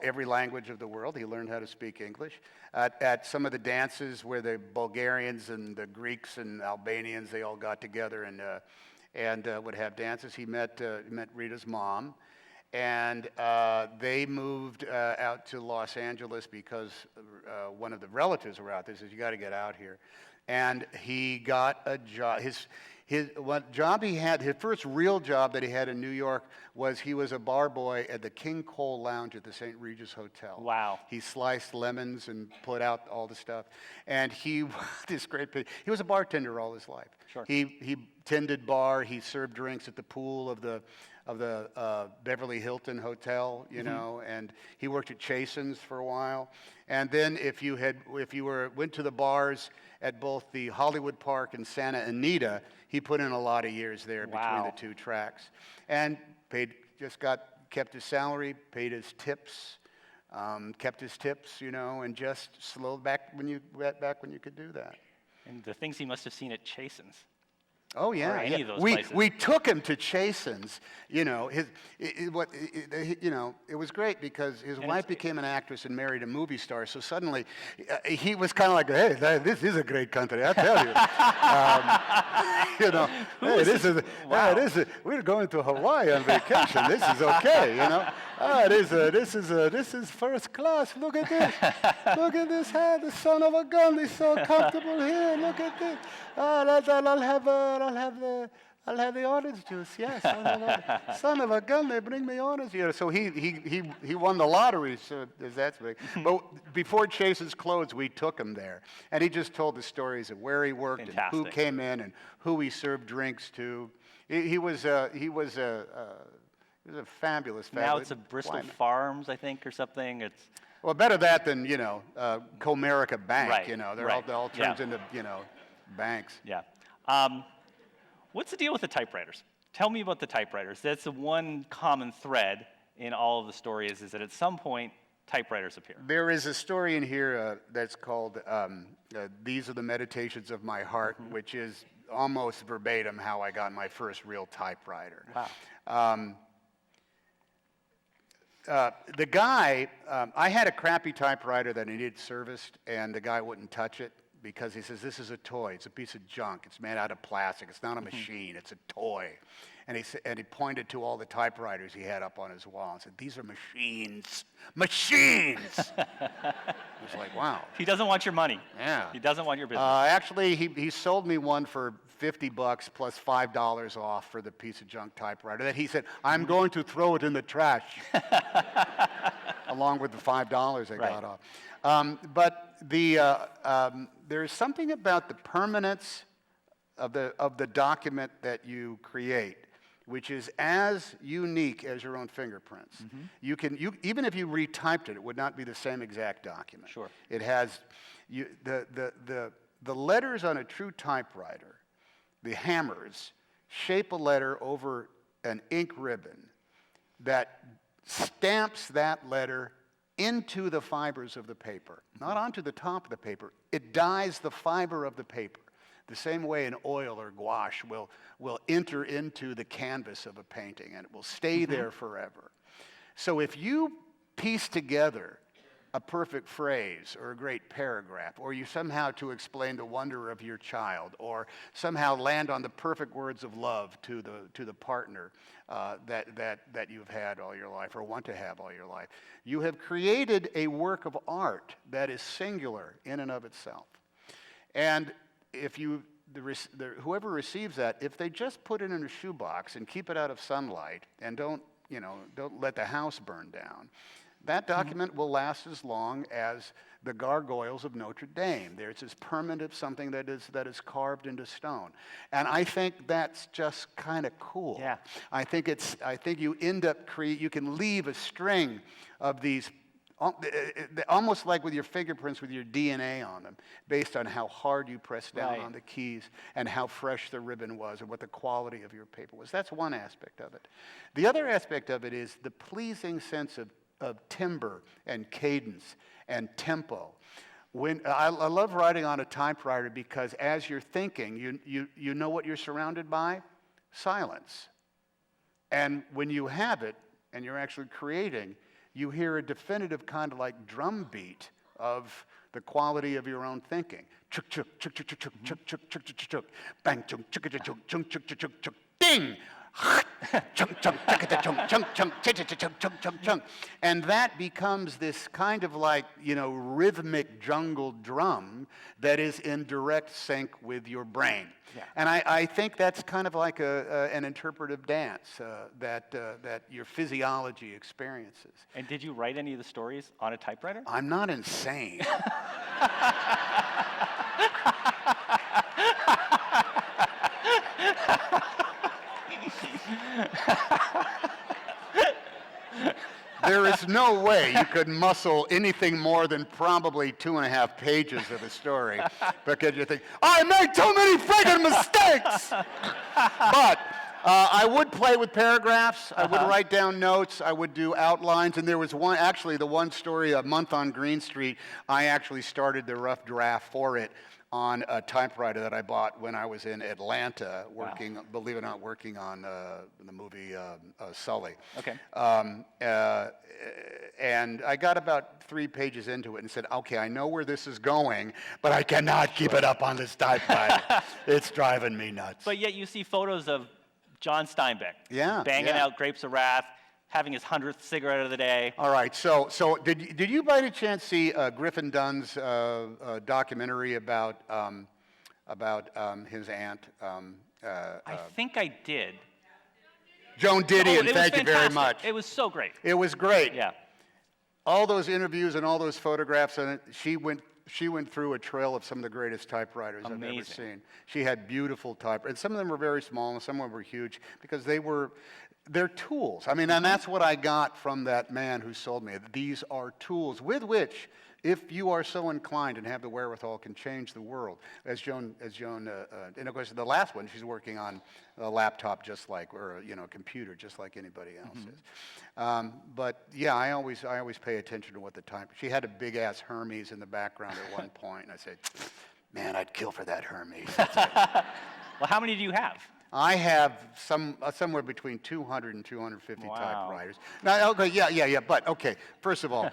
every language of the world. He learned how to speak English. At some of the dances where the Bulgarians and the Greeks and Albanians, they all got together and would have dances. He met Rita's mom, and they moved out to Los Angeles because one of the relatives were out there. Says, "You got to get out here." And he got a job. What job he had, his first real job that he had in New York was he was a bar boy at the King Cole Lounge at the St. Regis Hotel. Wow. He sliced lemons and put out all the stuff. And he was a bartender all his life. Sure. He tended bar, he served drinks at the pool of the Beverly Hilton Hotel, and he worked at Chasen's for a while. And then if you went to the bars at both the Hollywood Park and Santa Anita, he put in a lot of years there between the two tracks, and kept his salary, paid his tips, kept his tips, and just slowed back when you could do that. And the things he must have seen at Chasen's. Oh yeah, or any yeah. of those We places. we took him to Chasen's. You know, you know, it was great because his wife became an actress and married a movie star. So suddenly, he was kind of like, "Hey, this is a great country, I tell you." You know, hey, Wow. this is. We're going to Hawaii on vacation. This is okay. You know, this is first class. Look at this. Look at this hat. The son of a gun. He's so comfortable here. Look at this. I'll have the orange juice. Yes. Son of a gun. They bring me orange juice. So he won the lottery. So that's big. But before Chase's closed, we took him there, and he just told the stories of where he worked and who came in and who he served drinks to. He was a fabulous. Now it's a Bristol Farms, I think, or something. It's well, better that than, you know, Comerica Bank. Right, You know, right. They're all turns into, you know, banks. Yeah. What's the deal with the typewriters? Tell me about the typewriters. That's the one common thread in all of the stories, is that at some point typewriters appear. There is a story in here that's called "These Are the Meditations of My Heart," which is almost verbatim how I got my first real typewriter. Wow. The guy, I had a crappy typewriter that I needed serviced, and the guy wouldn't touch it because he says, "This is a toy. It's a piece of junk. It's made out of plastic. It's not a machine. It's a toy." And he pointed to all the typewriters he had up on his wall and said, "These are machines. Machines!" I was like, wow. He doesn't want your money. Yeah. He doesn't want your business. Actually, he sold me one for $50 plus $5 off for the piece of junk typewriter that he said, "I'm going to throw it in the trash," along with the $5 I got off. But there's something about the permanence of the document that you create, which is as unique as your own fingerprints. Even if you retyped it, it would not be the same exact document. Sure. It has the letters on a true typewriter. The hammers shape a letter over an ink ribbon that stamps that letter into the fibers of the paper, not onto the top of the paper. It dyes the fiber of the paper, the same way an oil or gouache will enter into the canvas of a painting, and it will stay there forever. So if you piece together a perfect phrase or a great paragraph, or you somehow to explain the wonder of your child, or somehow land on the perfect words of love to the partner that you've had all your life or want to have all your life, you have created a work of art that is singular in and of itself. And if whoever receives that, if they just put it in a shoebox and keep it out of sunlight and don't let the house burn down, that document will last as long as the gargoyles of Notre Dame. There's this permanent something that is carved into stone, and I think that's just kind of cool. Yeah. I think you end up you can leave a string of these, almost like with your fingerprints with your DNA on them, based on how hard you pressed down on the keys and how fresh the ribbon was and what the quality of your paper was. That's one aspect of it. The other aspect of it is the pleasing sense of timbre and cadence and tempo. When I love writing on a typewriter because as you're thinking, you know what you're surrounded by? Silence. And when you have it and you're actually creating, you hear a definitive kind of like drum beat of the quality of your own thinking. Chuk chuk chuk chuk chuk chuk chuk chuk chuk chuk, bang chuk chuk chuk chuk chuk chuk chuk chuk, ding. Chunk, chunk, chunk, chunk, chunk, chunk, chunk, chunk, chunk, chunk. And that becomes this kind of like, rhythmic jungle drum that is in direct sync with your brain. Yeah. And I think that's kind of like an interpretive dance that your physiology experiences. And did you write any of the stories on a typewriter? I'm not insane. There is no way you could muscle anything more than probably 2.5 pages of a story because you think, I made too many friggin' mistakes! But I would play with paragraphs. I would write down notes. I would do outlines. And there was the one story, A Month on Green Street, I actually started the rough draft for it on a typewriter that I bought when I was in Atlanta, working, believe it or not, working on the movie Sully. Okay. And I got about 3 pages into it and said, okay, I know where this is going, but I cannot keep it up on this typewriter. It's driving me nuts. But yet you see photos of John Steinbeck banging yeah. out Grapes of Wrath, having his 100th cigarette of the day. All right, so did you by any chance see Griffin Dunn's documentary about his aunt? I think I did. Joan Didion, thank you very much. It was so great. It was great. Yeah. All those interviews and all those photographs, and she went through a trail of some of the greatest typewriters I've ever seen. She had beautiful typewriters, and some of them were very small, and some of them were huge because they're tools. I mean, and that's what I got from that man who sold me. These are tools with which, if you are so inclined and have the wherewithal, can change the world. As Joan, and of course, the last one, she's working on a laptop just like, or a computer just like anybody else is. But yeah, I always pay attention to what the type. She had a big ass Hermes in the background at one point, and I said, man, I'd kill for that Hermes. Well, how many do you have? I have somewhere between 200 and 250 typewriters. Now, okay, yeah. But okay, first of all,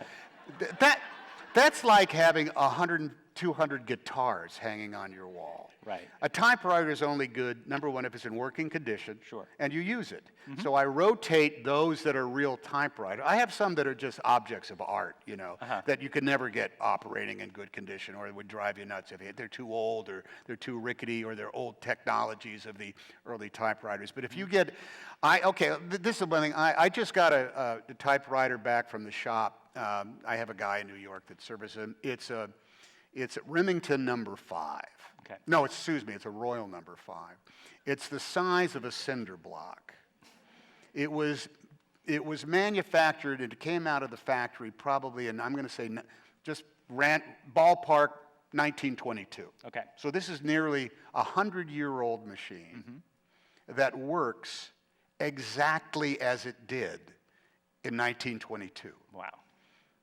that's like having 100 and 200 guitars hanging on your wall. Right. A typewriter is only good, number one, if it's in working condition. Sure. And you use it. So I rotate those that are real typewriters. I have some that are just objects of art, that you can never get operating in good condition, or it would drive you nuts if they're too old, or they're too rickety, or they're old technologies of the early typewriters. But if you get, this is one thing. I just got a typewriter back from the shop. I have a guy in New York that services him. It's a Remington number 5. Okay. No, it's a Royal number 5. It's the size of a cinder block. It was manufactured, and it came out of the factory probably, and I'm going to say just ballpark 1922. Okay. So this is nearly a 100-year-old machine that works exactly as it did in 1922. Wow.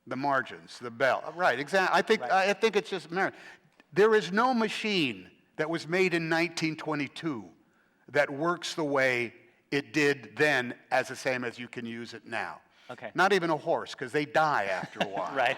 The margins, the bell, right? Exactly. I think it's just there is no machine that was made in 1922 that works the way it did then, as the same as you can use it now. Okay. Not even a horse, because they die after a while. Right.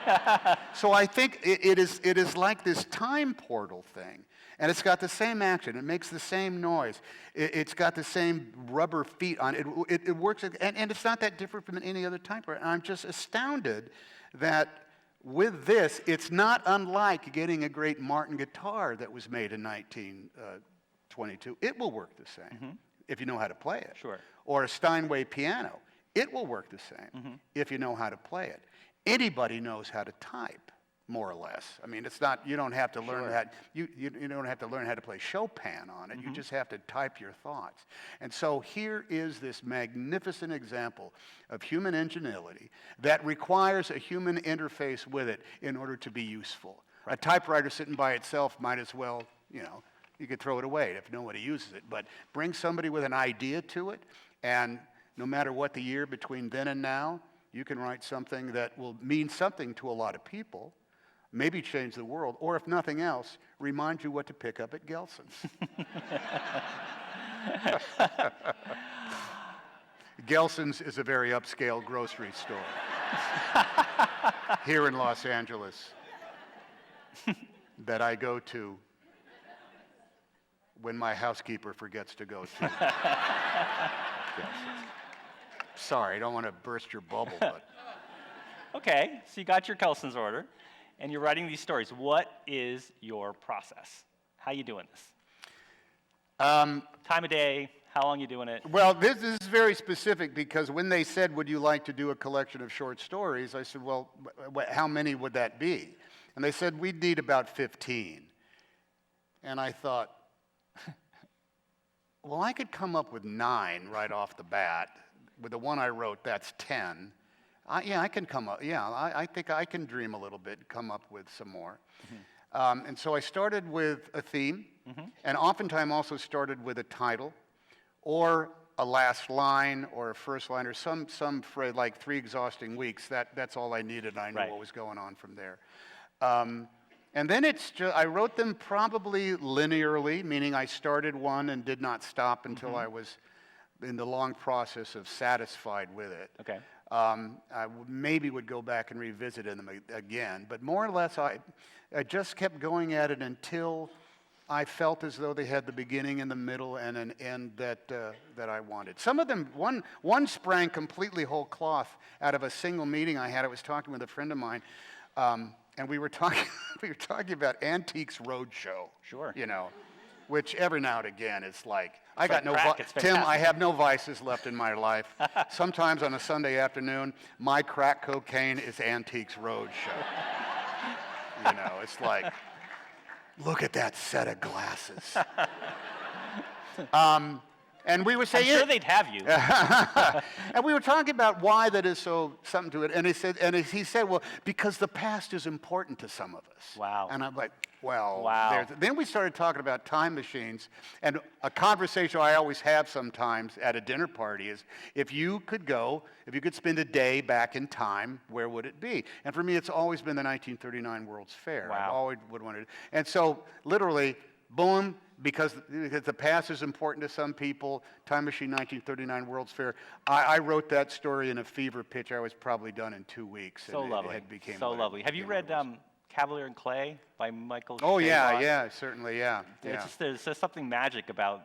So I think it is like this time portal thing, and it's got the same action. It makes the same noise. It's got the same rubber feet on it. It works, and it's not that different from any other typewriter. I'm just astounded that with this, it's not unlike getting a great Martin guitar that was made in 1922. It will work the same if you know how to play it. Sure. Or a Steinway piano. It will work the same if you know how to play it. Anybody knows how to type, more or less. I mean, it's not, you don't have to learn that, you don't have to learn how to play Chopin on it. You just have to type your thoughts. And so here is this magnificent example of human ingenuity that requires a human interface with it in order to be useful. Right. A typewriter sitting by itself might as well, you could throw it away if nobody uses it. But bring somebody with an idea to it, and no matter what the year between then and now, you can write something that will mean something to a lot of people, maybe change the world, or if nothing else, remind you what to pick up at Gelson's. Gelson's is a very upscale grocery store here in Los Angeles that I go to when my housekeeper forgets to go to. Sorry, I don't want to burst your bubble, but... Okay, so you got your Kelson's order, and you're writing these stories. What is your process? How you doing this? Time of day, how long you doing it? Well, this is very specific because when they said, would you like to do a collection of short stories, I said, well, how many would that be? And they said, we'd need about 15. And I thought, well, I could come up with 9 right off the bat. With the one I wrote, that's 10. I can come up. Yeah, I think I can dream a little bit and come up with some more. And so I started with a theme, and oftentimes also started with a title, or a last line, or a first line, or some phrase like 3 exhausting weeks. That's all I needed. I knew what was going on from there. And then I wrote them probably linearly, meaning I started one and did not stop until I was in the long process of satisfied with it. Okay. Maybe would go back and revisit them again, but more or less I just kept going at it until I felt as though they had the beginning and the middle and an end that I wanted. Some of them, one sprang completely whole cloth out of a single meeting I had. I was talking with a friend of mine, and we were talking about Antiques Roadshow. Sure. You know, which every now and again it's like, I got like no crack, it's Tim, I fantastic. have no vices left in my life. Sometimes on a Sunday afternoon, my crack cocaine is Antiques Roadshow. You know, it's like, look at that set of glasses. And we were saying, I'm sure they'd have you. and we were talking about why that is so something to it. And he said, well, because the past is important to some of us. Wow. And I'm like, well, Wow. Then we started talking about time machines. And a conversation I always have sometimes at a dinner party is, if you could spend a day back in time, where would it be? And for me, it's always been the 1939 World's Fair. Wow. I always would want to. And so literally, boom, because the past is important to some people, Time Machine 1939 World's Fair. I wrote that story in a fever pitch. I was probably done in 2 weeks. So and lovely. It became So what it lovely. Have you became read what it was. Cavalier and Clay by Michael Oh, yeah, Chabon? yeah, certainly, yeah. It's just, there's just something magic about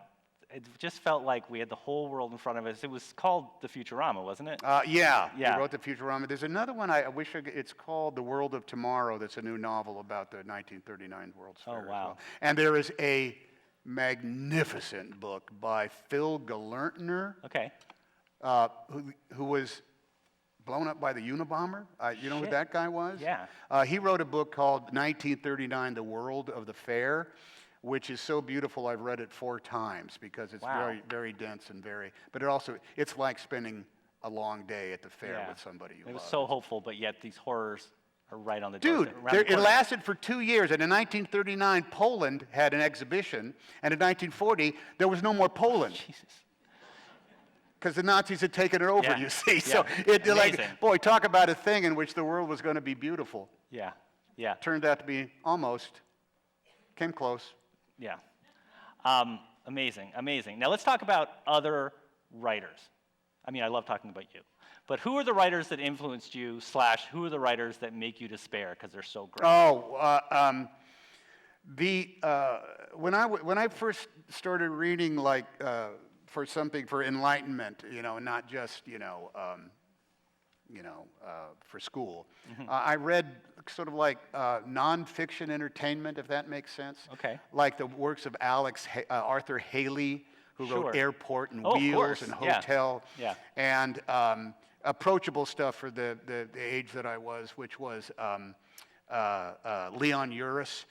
it. Just felt like we had the whole world in front of us. It was called The Futurama, wasn't it? Yeah, Yeah. he wrote the Futurama. There's another one it's called The World of Tomorrow. That's a new novel about the 1939 World's Fair. Oh, as wow. well. And there is a magnificent book by Phil Gallertner, Okay. who was blown up by the Unabomber. You know who Shit. that guy was? Yeah. He wrote a book called 1939, The World of the Fair, which is so beautiful I've read it 4 times because it's Wow. very, very dense and but it's like spending a long day at the fair Yeah. with somebody you It was love. so hopeful, but yet these horrors are right on the Dude, doorstep, around the it corner. lasted for 2 years, and in 1939, Poland had an exhibition, and in 1940, there was no more Poland. Jesus. Because the Nazis had taken it over, Yeah. you see. Yeah. So Amazing. boy, talk about a thing in which the world was going to be beautiful. Yeah. Yeah. Turned out to be came close. Yeah. Amazing. Amazing. Now let's talk about other writers. I mean, I love talking about you. But who are the writers that influenced you, / who are the writers that make you despair because they're so great? When I first started reading, for enlightenment, not just for school, I read sort of like nonfiction entertainment, if that makes sense. Okay. Like the works of Arthur Haley, who Sure. wrote Airport and Oh, of Wheels course. and Yeah. Hotel, Yeah. and approachable stuff for the age that I was, which was Leon Uris,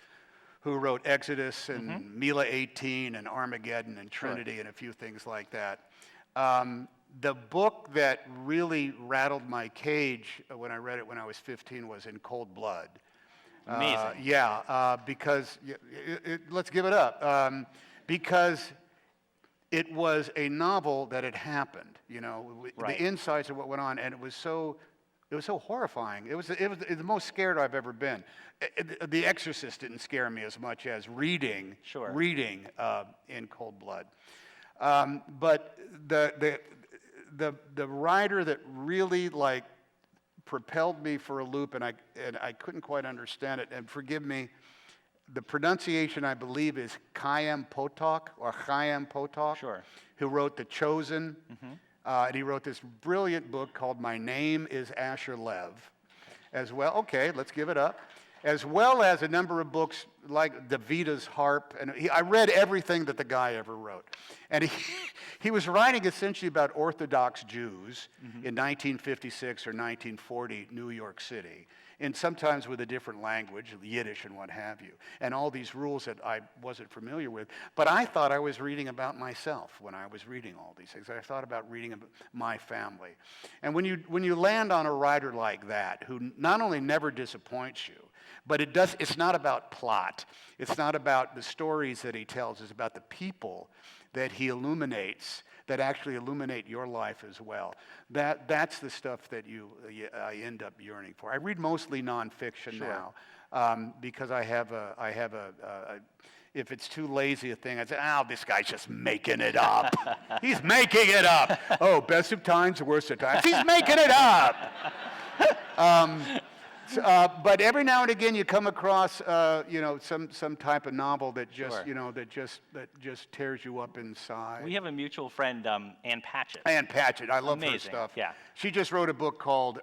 who wrote Exodus and Mila 18 and Armageddon and Trinity and a few things like that. The book that really rattled my cage when I read it when I was 15 was In Cold Blood. Amazing. Because, let's give it up, because it was a novel that had happened, Right. the insights of what went on, and it was so horrifying. It was the most scared I've ever been. The Exorcist didn't scare me as much as reading In Cold Blood. But the writer that really propelled me for a loop, and I couldn't quite understand it. And forgive me, the pronunciation I believe is Chaim Potok or Chaim Potok, Sure. who wrote The Chosen. And he wrote this brilliant book called My Name is Asher Lev, as well. Okay, let's give it up. As well as a number of books like Davita's Harp. And I read everything that the guy ever wrote. And he was writing essentially about Orthodox Jews in 1956 or 1940 New York City, and sometimes with a different language, Yiddish and what have you, and all these rules that I wasn't familiar with. But I thought I was reading about myself when I was reading all these things. I thought about reading about my family. And when you land on a writer like that, who not only never disappoints you, but it's not about plot. It's not about the stories that he tells. It's about the people that he illuminates that actually illuminate your life as well. That's the stuff that I end up yearning for. I read mostly nonfiction now because I have a if it's too lazy a thing, I say, this guy's just making it up. He's making it up. Oh, best of times, worst of times. He's making it up. But every now and again, you come across, some type of novel that just, that just tears you up inside. We have a mutual friend, Ann Patchett. Ann Patchett, I love her Amazing, stuff. yeah. She just wrote a book called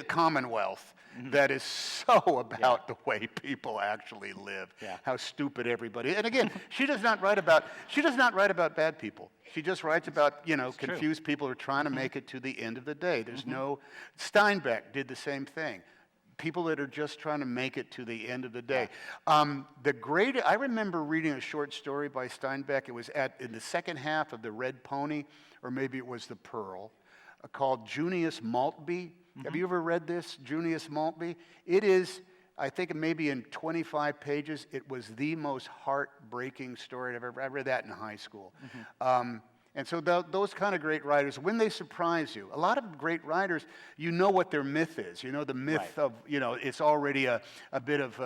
Commonwealth. That is so about the way people actually live, how stupid everybody is. And again, she does not write about bad people. She just writes about, confused people who are trying to make it to the end of the day. There's no, Steinbeck did the same thing. People that are just trying to make it to the end of the day. I remember reading a short story by Steinbeck. It was in the second half of The Red Pony, or maybe it was The Pearl, called Junius Maltby. Have you ever read this, Junius Maltby? It is, I think maybe in 25 pages, it was the most heartbreaking story I've ever read. I read that in high school. And so those kind of great writers, when they surprise you, a lot of great writers, you know what their myth is. You know the myth of, it's already a bit of,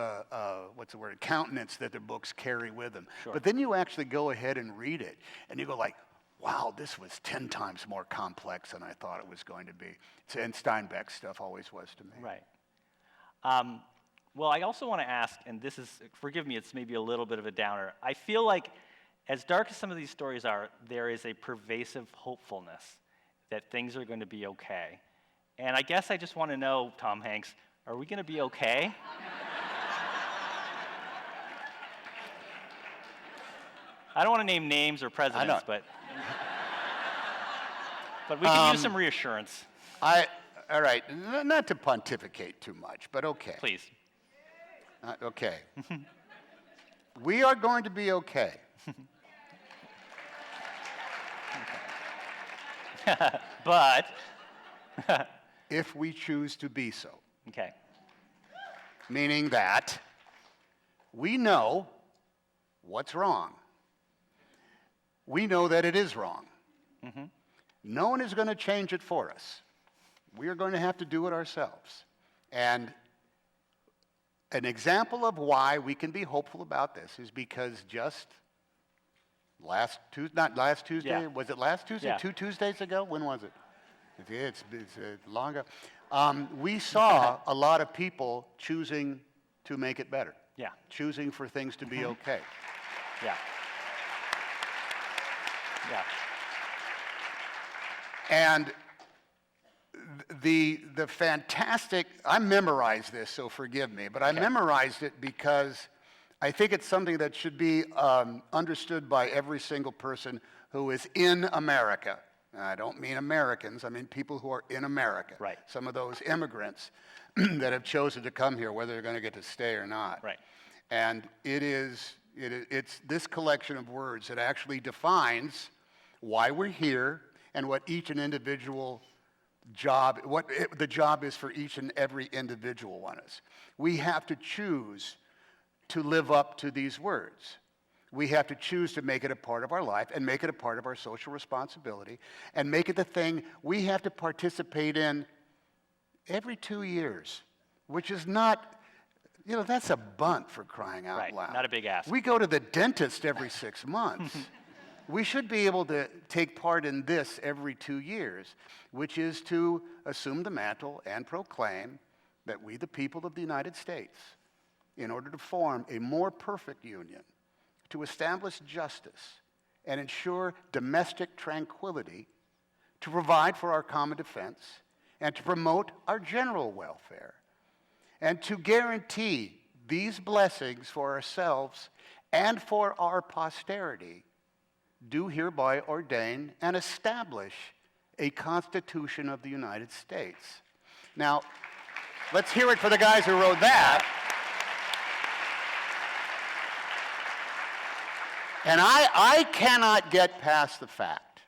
countenance that their books carry with them. Sure. But then you actually go ahead and read it, and you go like, wow, this was 10 times more complex than I thought it was going to be. And Steinbeck's stuff always was to me. Right. Well, I also want to ask, and this is, forgive me, it's maybe a little bit of a downer. I feel like, as dark as some of these stories are, there is a pervasive hopefulness that things are going to be okay. And I guess I just want to know, Tom Hanks, are we going to be okay? I don't want to name names or presidents, but we can use some reassurance. All right, not to pontificate too much, but okay. Please. Okay. We are going to be okay. But if we choose to be so. Okay. Meaning that we know what's wrong. We know that it is wrong. No one is going to change it for us. We are going to have to do it ourselves. And an example of why we can be hopeful about this is because just not last Tuesday, was it last Tuesday? Yeah. 2 Tuesdays ago? When was it? It's long ago. We saw a lot of people choosing to make it better. Yeah. Choosing for things to be okay. Yeah. Yeah. And the fantastic, I memorized this, so forgive me, but I memorized it because I think it's something that should be understood by every single person who is in America. And I don't mean Americans, I mean people who are in America. Right. Some of those immigrants that have chosen to come here, whether they're going to get to stay or not. Right. And it's this collection of words that actually defines why we're here and what each and individual job, the job is for each and every individual one of us. We have to choose to live up to these words. We have to choose to make it a part of our life and make it a part of our social responsibility and make it the thing we have to participate in every 2 years, which is not, that's a bunt for crying out loud. Not a big ask. We go to the dentist every 6 months. We should be able to take part in this every 2 years, which is to assume the mantle and proclaim that we, the people of the United States, in order to form a more perfect union, to establish justice and ensure domestic tranquility, to provide for our common defense, and to promote our general welfare, and to guarantee these blessings for ourselves and for our posterity, do hereby ordain and establish a Constitution of the United States. Now, let's hear it for the guys who wrote that. And I cannot get past the fact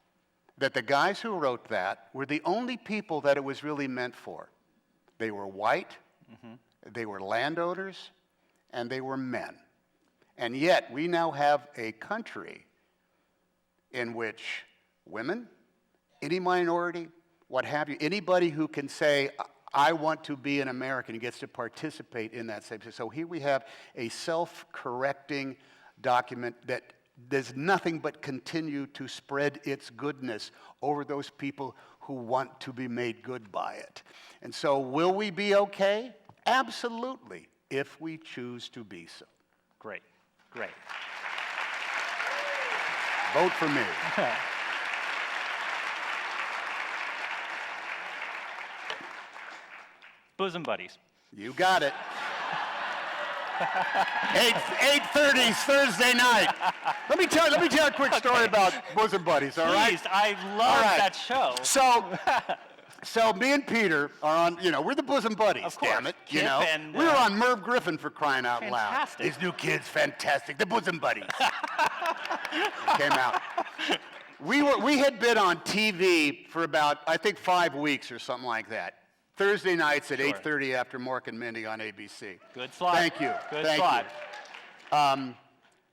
that the guys who wrote that were the only people that it was really meant for. They were white, they were landowners, and they were men. And yet, we now have a country in which women, any minority, what have you, anybody who can say, I want to be an American, gets to participate in that same. So here we have a self-correcting document that does nothing but continue to spread its goodness over those people who want to be made good by it. And so will we be okay? Absolutely, if we choose to be so. Great, great. Vote for me. Bosom buddies. You got it. 8:30 Thursday night. Let me tell you a quick story about Bosom Buddies, all right? Please, I love that show. So me and Peter are on, we're the Bosom Buddies, Of course. damn it. Kip and, we were on Merv Griffin for crying out loud. Fantastic. These new kids, fantastic. The Bosom Buddies. Came out. We had been on TV for about, I think, 5 weeks or something like that. Thursday nights at 8:30 after Mork and Mindy on ABC. Good slot. Thank you. Good Thank slot. you.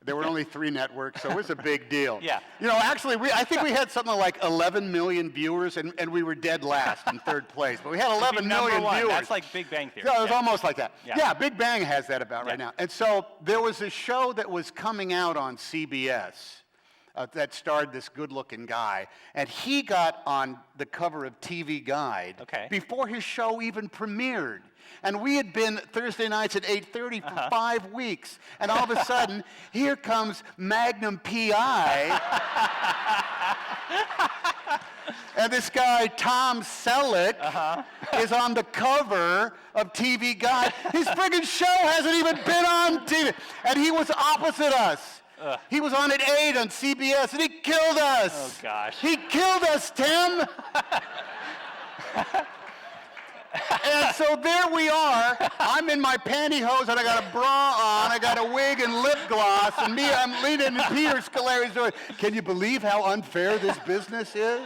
There were only 3 networks, so it was a big deal. Yeah. Actually, I think we had something like 11 million viewers, and we were dead last in 3rd place. But we had 11 million viewers. That's like Big Bang Theory. Yeah, it was almost like that. Yeah. Yeah, Big Bang has that about right now. And so there was a show that was coming out on CBS that starred this good-looking guy, and he got on the cover of TV Guide before his show even premiered. And we had been Thursday nights at 8:30 for 5 weeks, and all of a sudden, here comes Magnum P.I., and this guy, Tom Selleck, is on the cover of TV Guide. His friggin' show hasn't even been on TV, and he was opposite us. He was on at 8 on CBS, and he killed us. Oh, gosh. He killed us, Tim. And so there we are. I'm in my pantyhose, and I got a bra on. I got a wig and lip gloss, and I'm leaning in Peter Scolari's door. Can you believe how unfair this business is?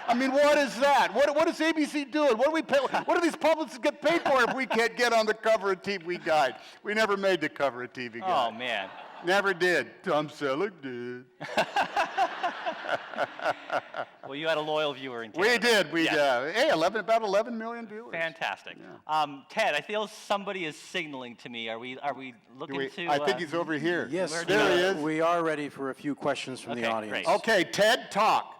I mean, what is that? What is ABC doing? What do we pay? What do these publicists get paid for if we can't get on the cover of TV Guide? We never made the cover of TV Guide. Oh, man. Never did. Tom Selleck did. Well, you had a loyal viewer in We Canada. did. About 11 million viewers. Fantastic. Yeah. Ted, I feel somebody is signaling to me. Are we looking to? I think he's over here. Yes, there he is. We are ready for a few questions from the audience. Great. Okay, Ted, talk.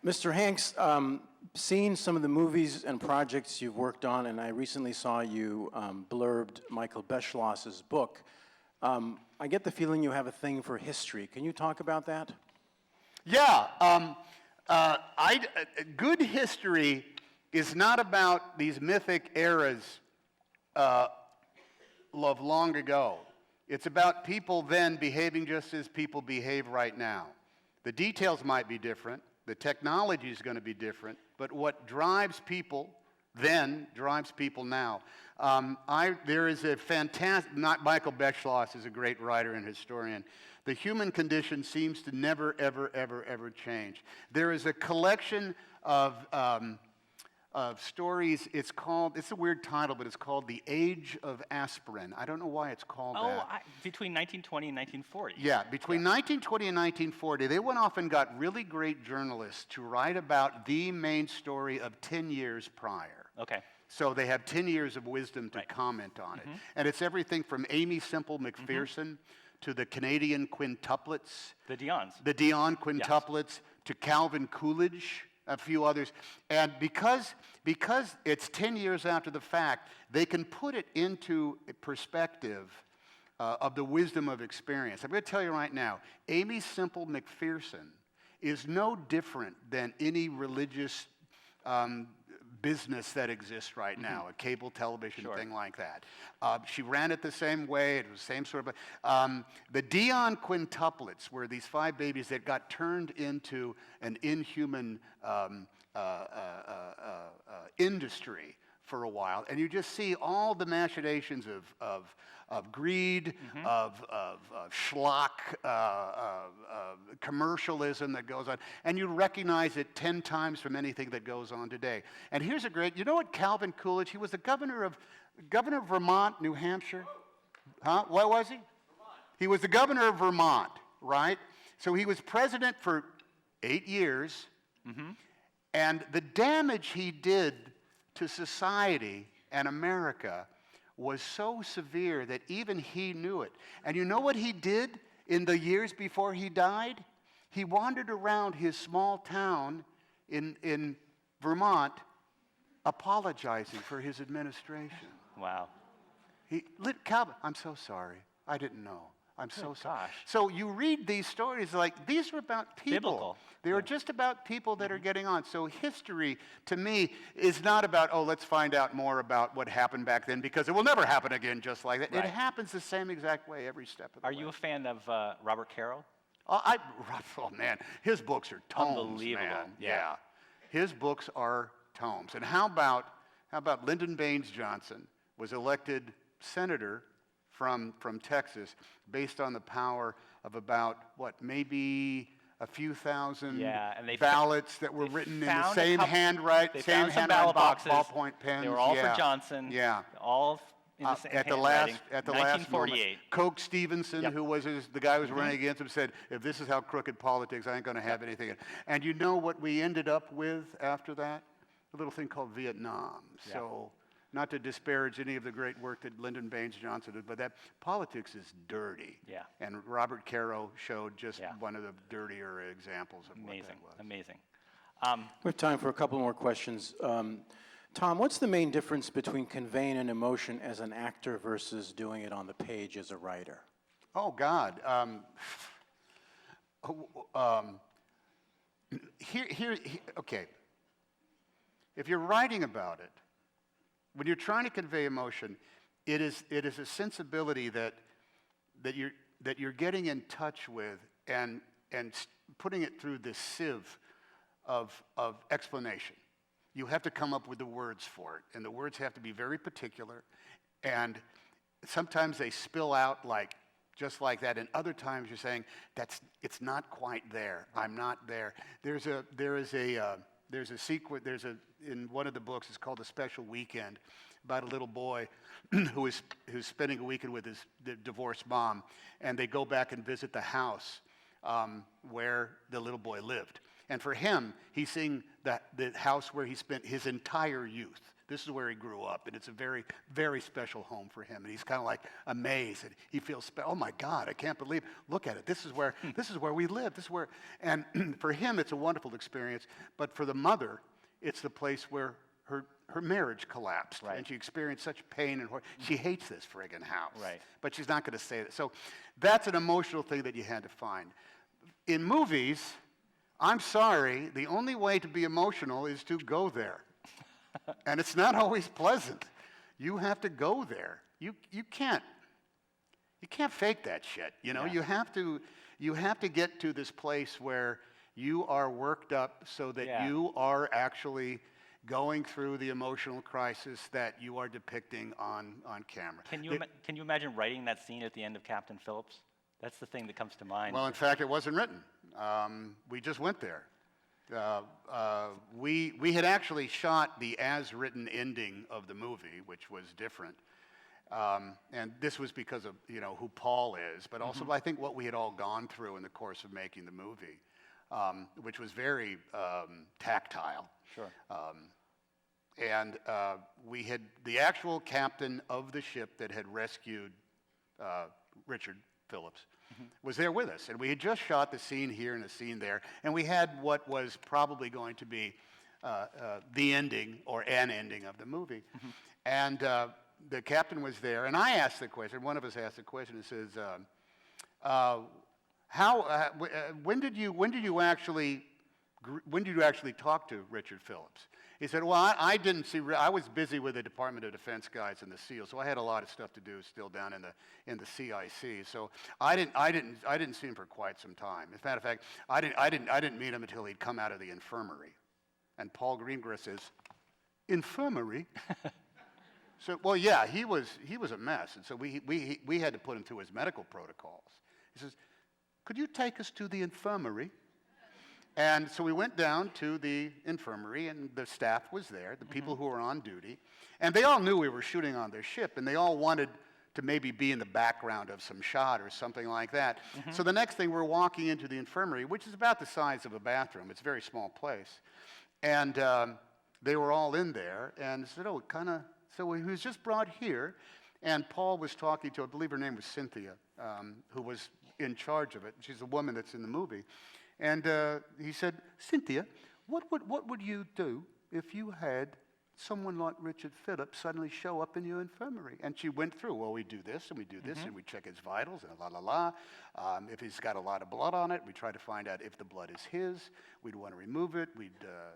Mr. Hanks, seen some of the movies and projects you've worked on, and I recently saw you blurbed Michael Beschloss's book. I get the feeling you have a thing for history. Can you talk about that? Yeah. Good history is not about these mythic eras of long ago. It's about people then behaving just as people behave right now. The details might be different. The technology is going to be different. But what drives people then drives people now. There is a fantastic, Michael Beschloss is a great writer and historian. The human condition seems to never, ever, ever, ever change. There is a collection of stories. It's a weird title, but it's called The Age of Aspirin. I don't know why it's called that. Between 1920 and 1940. Yeah, between 1920 and 1940, they went off and got really great journalists to write about the main story of 10 years prior. Okay. So they have 10 years of wisdom to comment on it. And it's everything from Amy Semple McPherson to the Canadian quintuplets. The Dion's. The Dion quintuplets to Calvin Coolidge, a few others. And because it's 10 years after the fact, they can put it into a perspective of the wisdom of experience. I'm going to tell you right now, Amy Semple McPherson is no different than any religious business that exists right now, a cable television thing like that. She ran it the same way. It was the same sort of... the Dion quintuplets were these 5 babies that got turned into an inhuman industry for a while, and you just see all the machinations of greed, of schlock, commercialism that goes on, and you recognize it 10 times from anything that goes on today. And here's a great, you know what Calvin Coolidge, he was the governor of Vermont, New Hampshire? Huh? What was he? He was the governor of Vermont, right? So he was president for 8 years, and the damage he did to society and America was so severe that even he knew it. And you know what he did in the years before he died? He wandered around his small town in Vermont apologizing for his administration. Wow. I'm so sorry. I didn't know. I'm so sorry. Gosh. So you read these stories like these are about people. Biblical. They are just about people that are getting on. So history, to me, is not about, oh, let's find out more about what happened back then because it will never happen again just like that. Right. It happens the same exact way every step of the way. Are you a fan of Robert Caro? Oh, man, his books are tomes, Unbelievable. man. Yeah. His books are tomes. And how about Lyndon Baines Johnson was elected senator from Texas based on the power of about, maybe a few thousand ballots that were written in the same handwriting, ballpoint pens. They were all for Johnson. Yeah. All in the same at the handwriting. last moment, 1948. Coke Stevenson, who was the guy who was running against him, said, if this is how crooked politics, I ain't going to have anything. And you know what we ended up with after that? A little thing called Vietnam. Yeah. So, not to disparage any of the great work that Lyndon Baines Johnson did, but that politics is dirty. Yeah. And Robert Caro showed just one of the dirtier examples of what that was. Amazing. We have time for a couple more questions. Tom, what's the main difference between conveying an emotion as an actor versus doing it on the page as a writer? Oh, God. Okay. If you're writing about it, when you're trying to convey emotion, it is a sensibility that you're getting in touch with and putting it through this sieve of explanation. You have to come up with the words for it, and the words have to be very particular, and sometimes they spill out just like that, and other times you're saying it's not quite there. I'm not there. There's a sequence. In one of the books, it's called A Special Weekend, about a little boy who's spending a weekend with his divorced mom, and they go back and visit the house where the little boy lived. And for him, he's seeing the house where he spent his entire youth. This is where he grew up, and it's a very, very special home for him. And he's kind of like amazed, and he feels, oh my God, I can't believe. Look at it. This is where we live. This is where. And for him, it's a wonderful experience. But for the mother, it's the place where her marriage collapsed, Right. and she experienced such pain and horror. She hates this friggin' house. Right. But she's not going to say that. So that's an emotional thing that you had to find. In movies, I'm sorry, the only way to be emotional is to go there. And it's not always pleasant. You have to go there. You can't fake that shit. You know, Yeah. you have to get to this place where you are worked up so that Yeah. you are actually going through the emotional crisis that you are depicting on camera. Can you imagine writing that scene at the end of Captain Phillips? That's the thing that comes to mind. Well, in fact, it wasn't written. We just went there. We had actually shot the as-written ending of the movie, which was different. And this was because of, who Paul is, but also I think what we had all gone through in the course of making the movie, which was very tactile. Sure. And we had the actual captain of the ship that had rescued Richard Phillips was there with us. And we had just shot the scene here and the scene there. And we had what was probably going to be the ending or an ending of the movie. And the captain was there. And I asked the question, one of us asked the question, and says, when did you actually talk to Richard Phillips? He said, well, I didn't see. I was busy with the Department of Defense guys and the SEALs, so I had a lot of stuff to do still down in the CIC. So I didn't see him for quite some time. As a matter of fact, I didn't meet him until he'd come out of the infirmary. And Paul Greengrass says, infirmary? So, well, yeah, he was a mess, and so we had to put him through his medical protocols. He says, could you take us to the infirmary? And so we went down to the infirmary, and the staff was there, the people who were on duty, and they all knew we were shooting on their ship, and they all wanted to maybe be in the background of some shot or something like that. So the next thing, we're walking into the infirmary, which is about the size of a bathroom. It's a very small place. And they were all in there, and said, oh, so he was just brought here, and Paul was talking to, I believe her name was Cynthia, who was in charge of it. She's a woman that's in the movie. And he said, Cynthia, what would you do if you had someone like Richard Phillips suddenly show up in your infirmary? And she went through, well, we do this, and we do this, and we check his vitals, and if he's got a lot of blood on it, we try to find out if the blood is his. We'd want to remove it. We'd,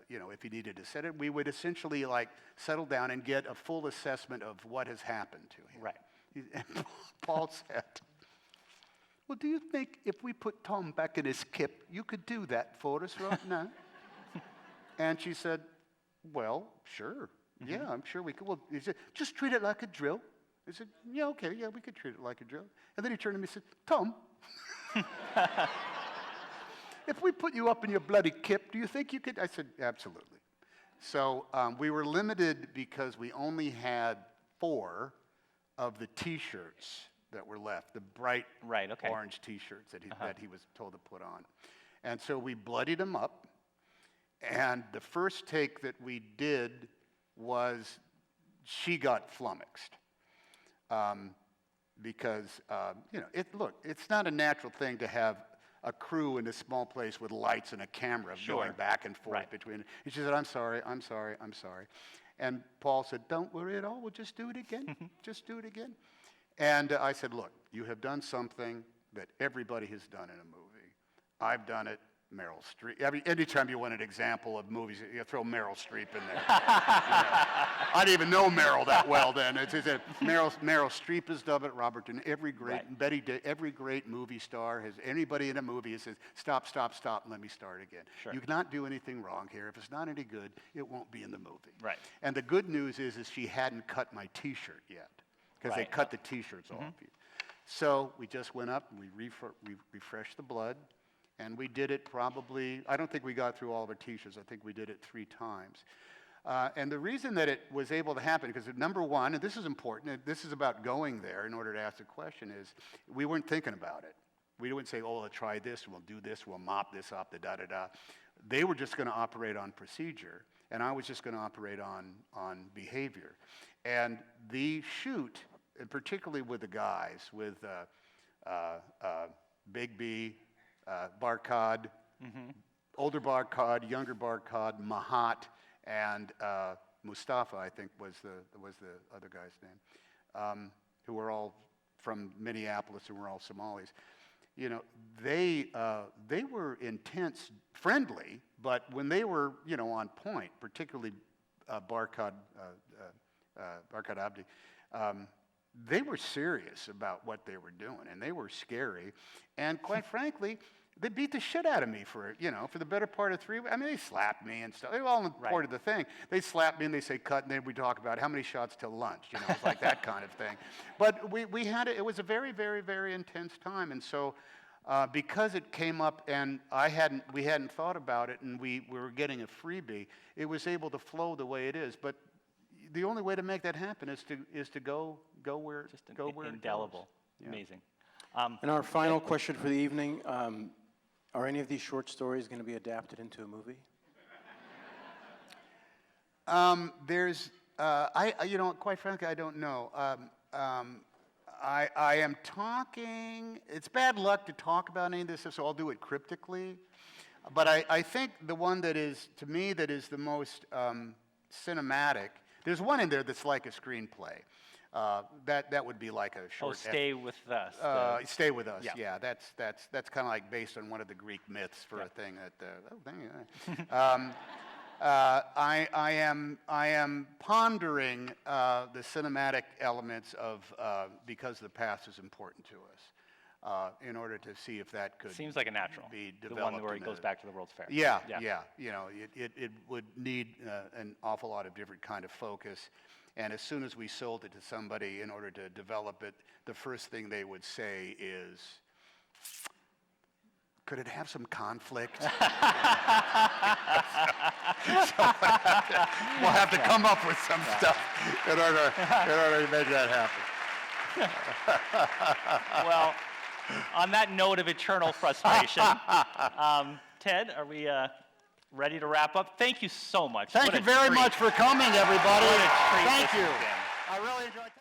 if he needed to set it, we would essentially like settle down and get a full assessment of what has happened to him. Right. And Paul said, well, do you think if we put Tom back in his kip, you could do that for us right now? And she said, well, sure. Yeah, I'm sure we could. Well, he said, just treat it like a drill. I said, yeah, okay, yeah, we could treat it like a drill. And then he turned to me and said, Tom, if we put you up in your bloody kip, do you think you could? I said, absolutely. So we were limited because we only had 4 of the T-shirts that were left, the bright orange T-shirts that he was told to put on. And so we bloodied him up. And the first take that we did was she got flummoxed because, it's not a natural thing to have a crew in a small place with lights and a camera going back and forth between. And she said, I'm sorry. And Paul said, don't worry at all. We'll just do it again. Just do it again. And I said, look, you have done something that everybody has done in a movie. I've done it. Meryl Streep. Anytime you want an example of movies, you throw Meryl Streep in there. I didn't even know Meryl that well then. Meryl Streep has done it. Robert De Niro, every great movie star has. Anybody in a movie who says, stop, and let me start again. Sure. You cannot do anything wrong here. If it's not any good, it won't be in the movie. Right. And the good news is she hadn't cut my T-shirt yet, because they cut the T-shirts off you. So we just went up and we refreshed the blood. And we did it probably, I don't think we got through all of our T-shirts. I think we did it 3 times. And the reason that it was able to happen, because number one, and this is important, this is about going there in order to ask the question, is we weren't thinking about it. We wouldn't say, oh, let's try this, we'll do this, we'll mop this up, da-da-da-da. They were just going to operate on procedure, and I was just going to operate on behavior. And the shoot, and particularly with the guys, with Big B, Barkhad, older Barkhad, younger Barkhad, Mahat, and Mustafa, I think was the other guy's name, who were all from Minneapolis and were all Somalis. They were intense, friendly, but when they were on point, particularly Barkhad Abdi, they were serious about what they were doing, and they were scary. And quite frankly, they beat the shit out of me for the better part of 3 weeks. I mean, they slapped me and stuff. They were all part of the thing. They slapped me and they say cut, and then we talk about how many shots till lunch. It's like that kind of thing. But we had it. It was a very, very, very intense time, and so because it came up and we hadn't thought about it, and we were getting a freebie, it was able to flow the way it is. But the only way to make that happen is to go where indelible. It goes. Amazing. And our final question for the evening, are any of these short stories going to be adapted into a movie? Quite frankly, I don't know. I am talking, it's bad luck to talk about any of this, so I'll do it cryptically. But I think the one that is, to me, that is the most cinematic, there's one in there that's like a screenplay. That would be like a short. Stay with us. Stay with us. Yeah. Yeah, that's kind of like based on one of the Greek myths for a thing that. I am pondering the cinematic elements of because the past is important to us. In order to see if that could seems like a natural. Be the developed. one where he goes back to the World's Fair. Yeah. It would need an awful lot of different kind of focus. And as soon as we sold it to somebody in order to develop it, the first thing they would say is, could it have some conflict? So we'll have to come up with some stuff in order to make that happen. Well, on that note of eternal frustration, Ted, are we ready to wrap up? Thank you so much. Thank What you a very treat. much for coming, everybody. What a treat Thank this you. has been. I really enjoyed